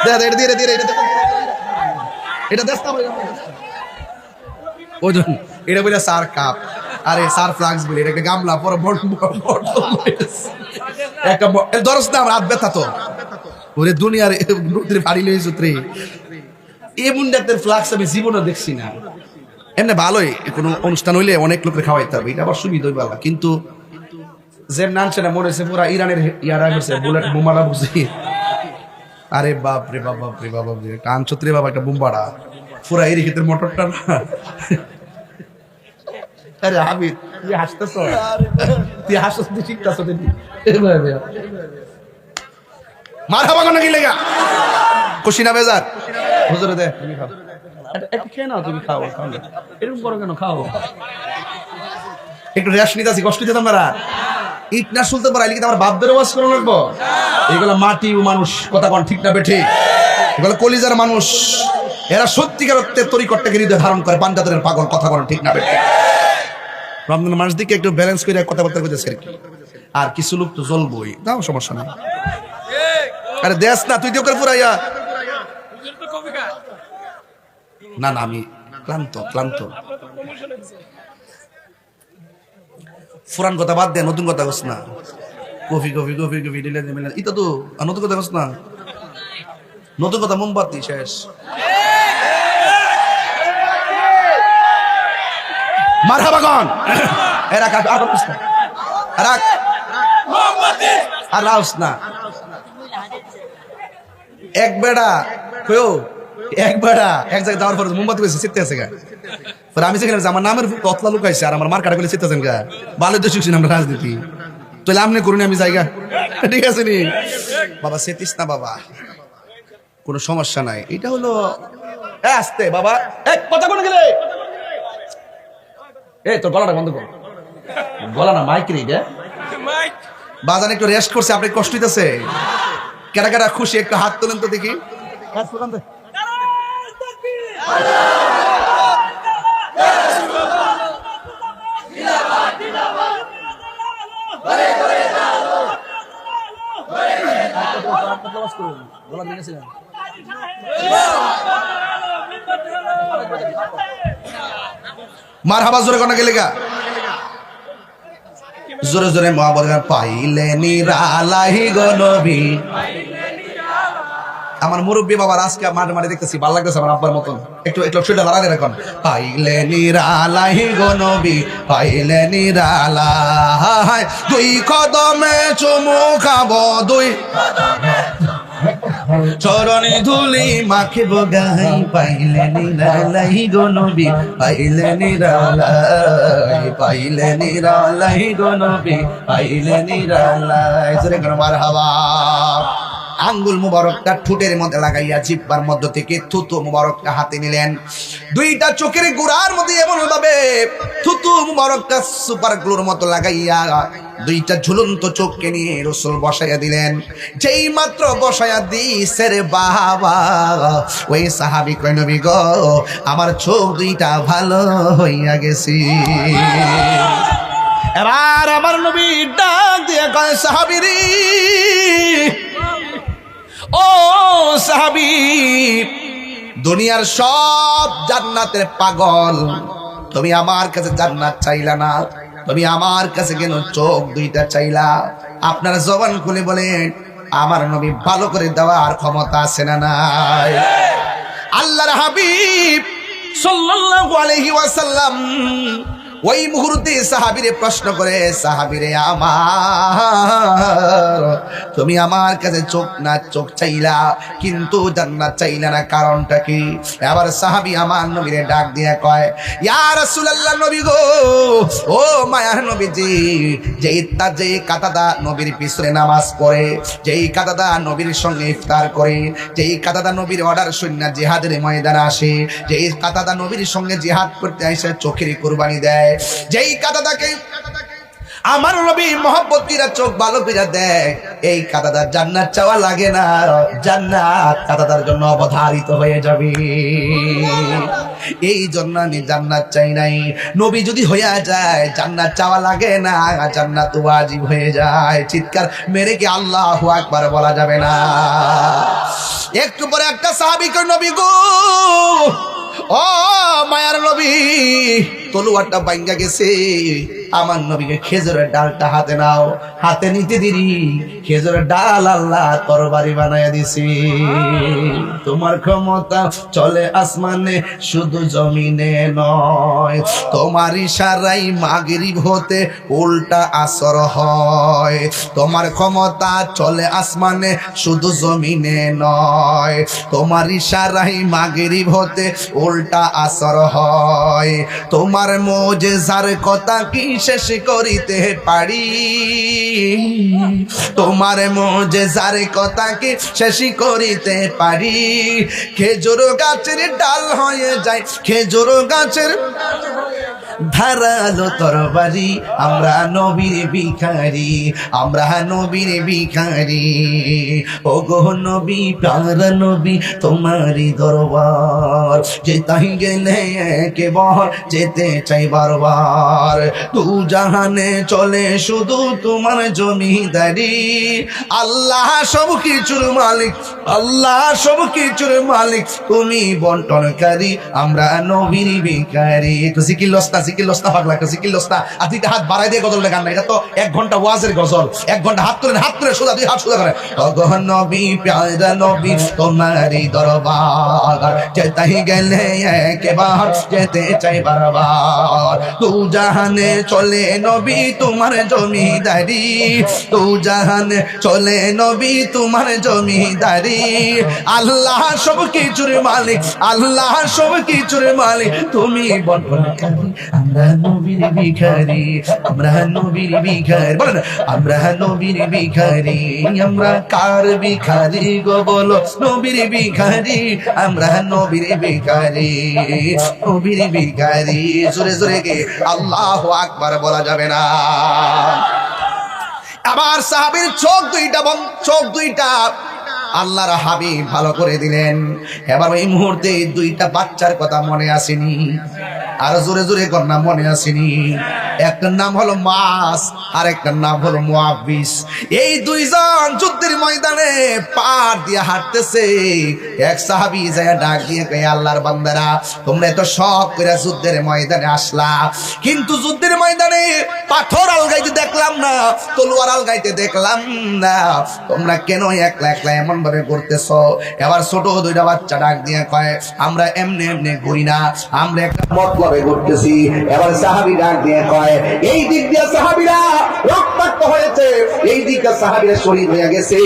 Speaker 1: এটা দিয়ে এটা দেখ ওজন, এটা বলে সার কাপ, আরে সার ফ্লাক্স বলে, এটা একটা গামলা পরে একটা দরস না, আমার হাত ব্যথা তো ওরে দুনিয়ার নদীর ফাড়ি লই সূত্রে এমন ডাক্তার ফ্লাক্স আমি জীবনে দেখছি না। এমনি ভালোই কোনো অনুষ্ঠান হইলে অনেক লোকের খাওয়াইতে হবে, এটা আবার সুবিধা ভালো, কিন্তু যে নানছে না মনে হচ্ছে পুরা ইরানের ইয়ারা হচ্ছে বুলেট বোমাটা বুঝি, আরে বাপ রে বাপ, বাপ রে বাপ, কান ছত্রে বাবা, একটা বোম্বাড়া পুরা এর ক্ষেত্রে মোটরটা না। আরে হাবিব তুই হাসতেছ, তুই হাসছ, তুই শিখতেছ, মারহাবা কোন কি লাগা খুশি না বেজার হুজুরে দে, তুমি খাও একটু খেয়ে নাও, তুমি খাও, খাও না এরকম করো কেন, খাও একটু রেস্ট নিতে আসি, কষ্ট দিতাম না, ইট না শুনতে পারাইলে কিন্তু আমার বাপদের ওয়াজ করে লাগবো। এগুলো মাটি ও মানুষ, কথা কোন ঠিক না বেঠি, এগুলো কলিজার মানুষ, এরা সত্যিকার অর্থে তরিকটটাকে হৃদয় ধারণ করে, পান্ডাদের পাগল, কথা কোন ঠিক না বেঠি। রমজান মাস দিকে একটু ব্যালেন্স করে কথাবার্তা করতেছে আর কিছু লোক তো জ্বলবই, তাও সমস্যা নেই। আরে দেশ না তুই দিয়ে পুরাইয়া না না, আমি ক্লান্ত ক্লান্ত, পুরান কথা বাদ দে, নতুন কথা কস না, কফি কফি কফি কফি দিলে ইটা তো নতুন কথা কস না, নতুন কথা মোমবাতি শেষ। মারহাবা কোন এরা কাজ আর কস না, আর রাউস না, এক বেড়া কয়ো, এক বেড়া এক জায়গায় যাওয়ার পর মোমবাতি বেশি চিত্তে আছে গা, আমি সেখানে আমার নামের কতলা লুকাইছে আর আমার মার কাটা বলে চিত্তেছেন গা, ভালো তো শিখছি আমরা রাজনীতি, তাহলে আমনে করুন আমি জায়গা, ঠিক আছে নি বাবা, সেতিস না বাবা, কোনো সমস্যা নাই, এটা হলো আসতে বাবা, এক কথা কোন গেলে এই তোর গলাটা বন্ধ কর, গলা না মাইক রে, বাজান একটু রেস্ট করছে, আপনি কষ্ট হইতেছে, কেটা কেটা খুশি, একটু হাত তোলেন তো দেখি, মারহাবা জোরে কোন গেলে গা, জোরে জোরে মহাবত পাইলে নিরালাহি গো নবী। আমার মুরব্বী বাবার আজকে মাঠে মাঠে দেখতেছি, ভালো লাগতেছে আমার আব্বার মতন, একটু একটু সেটা দাঁড়ান এখন, পাইলে নিরালাহি গো নবী, পাইলে নিরালাই, দুই কদমে চুমু খাবো, দুই চরণে ধুলি মাখিব গাই, পাইলে নিরালাই গো নবী, পাইলে নিরালাই, পাইলে নিরালাই গো নবী, পাইলে নিরালাই, জোরে করে মারহাবা। আঙ্গুল মুবারকটা ঠোঁটের মধ্যে লাগাইয়া জিহ্বার মধ্য থেকে থুতু মুবারকটা হাতে নিলেন, দুইটা চোখের গোড়ার মধ্যে এমন ভাবে থুতু মুবারকটা সুপার গ্লুর মতো লাগাইয়া দুইটা ঝুলন্ত চোখকে নিয়ে রাসূল বসাইয়া দিলেন। যেই মাত্র বসাইয়া দিছে রে বাবা, ওই সাহাবী কয় নবী গো আমার চোখ দুইটা ভালো হইয়া গেছে। এবার আমার নবী ডাক দিয়ে কয় সাহাবীরে, ও সাহাবী, দুনিয়ার সব জান্নাতের পাগল, তুমি আমার কাছে জান্নাত চাইলা না, তুমি আমার কাছে কেন চোখ দুইটা চাইলা? আপনার জবান খুলে বলেন আমার নবী ভালো করে দেওয়ার ক্ষমতা আছে না নাই? আল্লাহর হাবিব সাল্লাল্লাহু আলাইহি ওয়াসাল্লাম ওই মুহূর্তে সাহাবীরে প্রশ্ন করে, সাহাবীরে আমার তুমি আমার কাছে চোখ চাইলা কিন্তু জান্নাত চাইলা না, কারণটা কি? এবার সাহাবী আমার নবীরে ডাক দিয়ে কয়, ইয়া রাসূলুল্লাহ, নবী গো, ও মায়ার নবীজি, যেই কাতাদা নবীর পিছনে নামাজ পড়ে, যেই কাতাদা নবীর সঙ্গে ইফতার করে, যেই কাতাদা নবীর অর্ডার শুনে জিহাদের ময়দানে আসে, যেই কাতাদা নবীর সঙ্গে জিহাদ করতে এসে চোখের কুরবানি দেয়, যেই কাতাদাকে আমার নবী মহব্বত কিরা চোখ ভালো করে দেয়, এই কাতাদার জান্নাত চাওয়া লাগে না, জান্নাত কাতাদার জন্য অবধারিত হয়ে যাবে। এই জন্য আমি জান্নাত চাই নাই। নবী যদি হইয়া যায় জান্নাত চাওয়া লাগে না, জান্নাত ওয়াজিব হয়ে যায়। চিৎকার মেরে কি আল্লাহু আকবার বলা যাবে না? একটু পরে একটা সাহাবী কই, নবী গো, ও মায়ার নবী, তলোয়ারটা ভাঙ্গা গেছে, আমার নবীকে খেজুরের ডালটা হাতে নাও। হাতে নিতে দেরি খেজুরের ডাল আল্লাহ তরবারি বানায়া দিছি। তোমার ক্ষমতা চলে আসমানে শুধু জমিনে নয়, তোমার ইশারাই মাগরিব হতে উল্টা আসর হয়। তোমার ক্ষমতা চলে আসমানে শুধু জমিনে নয়, তোমার ইশারাই মাগরিব হতে উল্টা আসর হয়। তোমার মুজিজার কথা কি শেষ করিতে পারি? তোমার মুজিজার কথা কি শেষ করিতে পারি? খেজুর গাছের ডাল হয়ে যায়, খেজুর গাছের ধারালো তরবারি। আমরা নবীর ভিখারি, আমরা নবীর ভিখারি। ও গো নবী, প্যারা নবী, তোমারই দরবার যেতাই গেলে কেবল যেতে চাই বারবার। তু জাহানে চলে শুধু তোমার জমিদারি। আল্লাহ সব কিছুর মালিক, আল্লাহ সব কিছুর মালিক, তুমি বন্টনকারী। আমরা নবীর ভিখারি। একটু জিকির লস্তা, জিকির লস্তা পাগলা, একটা জিকির লস্তা। আর দুইটা হাত বাড়াই দিয়ে গজল গান না, এটা তো 1 ঘন্টা ওয়াজের গজল। 1 ঘন্টা হাত তুলে সোজা, 2 হাত সোজা করে। ওগো নবী, প্যারা নবী, তোমারই দরবার যেতাই গেলে একবার যেতে চাই বারবার। তু জাহানে চলে নবী তোমার জমিদারি, তু জাহানে চলে নবী তোমার জমিদারি। আল্লাহ সব কিছুর মালিক, আল্লাহ সব কিছুর মালিক, তুমি বন্টনকারী। আমরা নবীর ভিখারি, আমরা নবীর ভিখারি। বলেন, আমরা নবীর ভিখারি। আমরা কার ভিখারি গো বলো? নবীর ভিখারি, আমরা নবীর ভিখারি, নবীর ভিখারি। জোরে জোরে গে আল্লাহু আকবার বলা যাবে না? আবার সাহাবীর চোখ দুইটা আল্লাহর হাবিব ভালো করে দিলেন। এবার ওই মুহূর্তে 2টা বাচ্চার কথা মনে আসেনি? আর জোরে জোরে কন্যা মনে আসেনি? একটার নাম হলো মাস, আর একটার নাম হলো মুআব্বিস। এই 2জন যুদ্ধের ময়দানে পার দিয়ে হাঁটতেছে। এক সাহাবী যায় ডাক দিয়ে কয়, আল্লাহর বান্দারা, তোমরা এত শখ করে যুদ্ধের ময়দানে আসলা, কিন্তু যুদ্ধের ময়দানে পাথর আলগাইতে দেখলাম না, তলোয়ার আলগাইতে দেখলাম না, তোমরা কেন একলা একলা এমন ভাবে করতেছো? এবার ছোট 2টা বাচ্চা ডাক দিয়ে কয়, আমরা এমনি এমনি ঘুরি না, আমরা একটা মতলবে ঘুরতেছি। এবার সাহাবী ডাক দিয়ে কয়, এই দিক দিয়ে সাহাবীরা রক্তাক্ত হয়েছে, এই দিকে সাহাবীরা শহীদ হয়ে গেছে,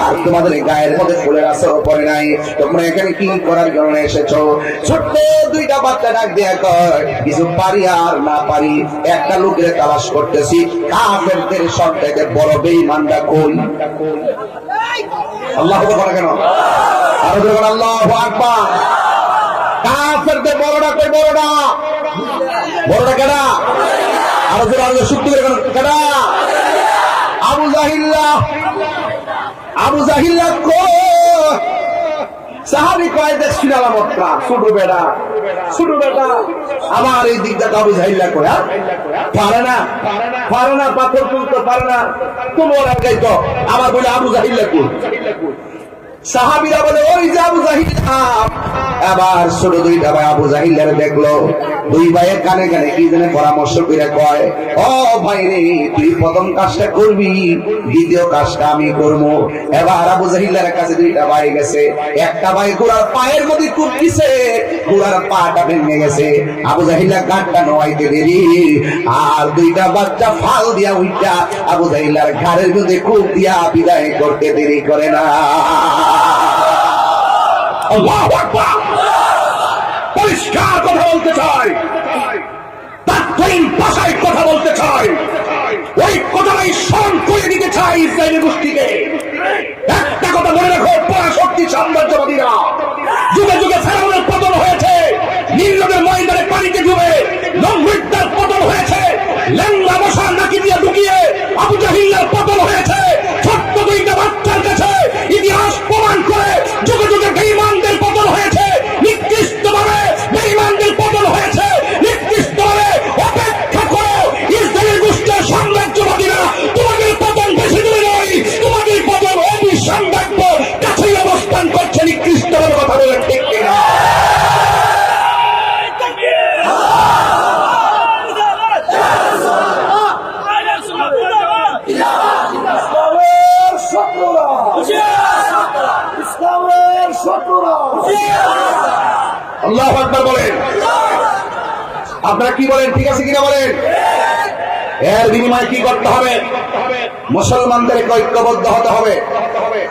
Speaker 1: আর তোমাদের গায়ের মধ্যে ফুলের আসর পড়ে নাই। তোমরা এখানে কি করার জন্য এসেছো? ছোট্ট 2টা বাচ্চা ডাক দিয়ে কয়, কিছু পারি আর না পারি, একটা লোকের তালাশ করতেছি। কাফেরদের সবথেকে বড় বেঈমানটা কই? আল্লাহু আকবার কেন? আর বলেন আল্লাহু আকবার। কাফেরদের বড়টা কই? বড়টা কেডা? আর জোরে শুদ্ধ করে কেডা? আবু জাহিল্লাহ কই? সাহাবী কয়, দেখছি আলামতটা ছোট বেটা। আবার এই দিকটা আবু জাহিল্লাহ কয়, পারে না, পাথর তুলতে পারে না, তোমার গাইতো। আবার বলে আবু জাহিল্লাহ কই? সাহাবীরা বলে ওই যে আবু জাহিল। আবার ছোট দুইটা ভাই আবু জাহিলের দেখলো, দুই ভাইয়ের কানে কানে কি যেন পরামর্শ করে কয়, ও ভাই রে, তুই প্রথম কাজটা করবি, দ্বিতীয় কাজটা আমি করবো। এবার আবু জাহিলের কাছে দুইটা ভাই গেছে, একটা ভাই ঘোড়ার পায়ের মধ্যে কূপ দিছে, ঘোড়ার পাটা ভেঙে গেছে। আবু জাহিলা গাঁটটা নোয়াইতে দেরি, আর দুইটা বাচ্চা ফাল দিয়া উইটা আবু জাহিলার ঘাড়ের মধ্যে কূপ দিয়া বিদায় করতে দেরি করে না। আল্লাহু আকবার। পরিষ্কার কথা বলতে চাই, তাৎক্ষণিক ভাষায় কথা বলতে চাই, ওই কথাটাই স্মরণ করে দিতে চাই ইসরায়েলি গোষ্ঠীকে। একটা কথা মনে রাখো, পরাশক্তি সাম্রাজ্যবাদীরা যুগে যুগে ফেরাউনের পতন হয়েছে, নীল নদের ময়দানে পানিতে ডুবে নমরুদের পতন হয়েছে, ল্যাংড়া মশা নাকি দিয়ে ঢুকিয়ে আবু জাহিলের পতন হয়েছে। ছোট্ট দুইটা বাচ্চার কাছে ইতিহাস প্রমাণ করে যুগে যুগে বেঈমানদের পতন হয়েছে, নিকৃষ্টভাবে বেঈমানদের পতন হয়েছে, নিকৃষ্টভাবে। অপেক্ষা করো ইসরায়েলের গোষ্ঠীর সাম্রাজ্যবাদীরা, তোমাদের পতন বেশি দূরে নয়, তোমাদের পতন অতি সাম্রাজ্য কাছেই অবস্থান করছে। নিকৃষ্টভাবে কথা বলে ঠিক কিনা? আল্লাহু আকবার বলেন। আপনারা কি বলেন, ঠিক আছে কিনা বলেন? এর বিনিময়ে কি করতে হবে? মুসলমানদেরকে ঐক্যবদ্ধ হতে হবে।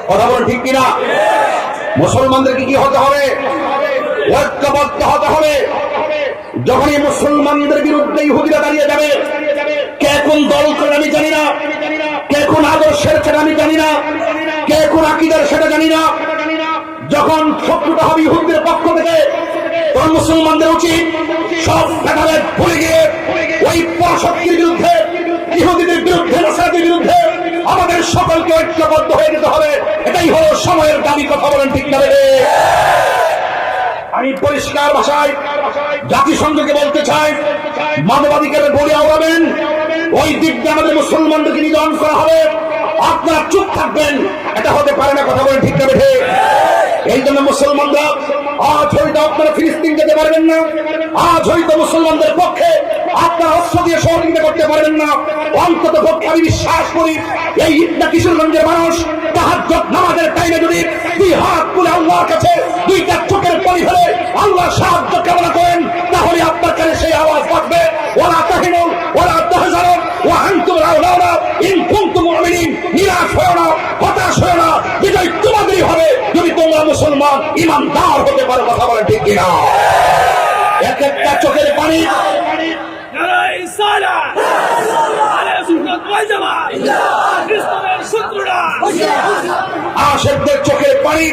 Speaker 1: কথা বলেন ঠিক কিনা? মুসলমানদেরকে কি হতে হবে? ঐক্যবদ্ধ হতে হবে। যখনই মুসলমানদের বিরুদ্ধে ইহুদিরা দাঁড়িয়ে যাবে, কে কোন দল করে আমি জানি না, কে কোন আদর্শের সেটা আমি জানি না, কে কোন আকীদার সেটা জানি না, যখন শত্রুতা হবে ইহুদিদের পক্ষ থেকে, তখন মুসলমানদের উচিত সব ভেদাভেদ ভুলে গিয়ে ওই পরাশক্তির বিরুদ্ধে, ইহুদিদের বিরুদ্ধে, নাসারাদের বিরুদ্ধে আমাদের সকলকে ঐক্যবদ্ধ হয়ে যেতে হবে। এটাই হলো সময়ের দাবি। কথা বলেন ঠিক না? আমি পরিষ্কার ভাষায় জাতিসংঘকে বলতে চাই, মানবাধিকারের বলি আওড়াবেন, ওই দিক দিয়ে আমাদের মুসলমানদেরকে নিধন করা হবে, আপনারা চুপ থাকবেন, এটা হতে পারে না। কথা বলেন ঠিক না? এই জন্য মুসলমানরা আজ হয়তো আপনারা ফিলিস্তিন যেতে পারবেন না, আজ হয়তো মুসলমানদের পক্ষে আপনারা অস্ত্র দিয়ে সহযোগিতা করতে পারবেন না, অন্তত পক্ষে আমি বিশ্বাস করি এই ঈদটা কিশোরগঞ্জের মানুষ তাহাজ্জুদ নামাজের টাইমে যদি দুই হাত তুলে আল্লাহর কাছে দুইটা চোখের পানি ফেলে আল্লাহ সাহায্য কামনা করেন, তাহলে আপনার কাছে সেই আওয়াজ বাজবে, ওয়ালা তাহিনু ওয়ালা তাহজানু ওয়া আনতুমুল আ'লাউনা ইন কুনতুম মুমিনিন। নিরাশ হয়ো না, হতাশ হয়ো না, বিজয় তোমাদেরই হবে যদি তোমরা মুসলমান ইমানদার হতে পারো। কথা বলেন ঠিক কিনা? এক একটা চোখের পানি আশেকদের চোখের পানি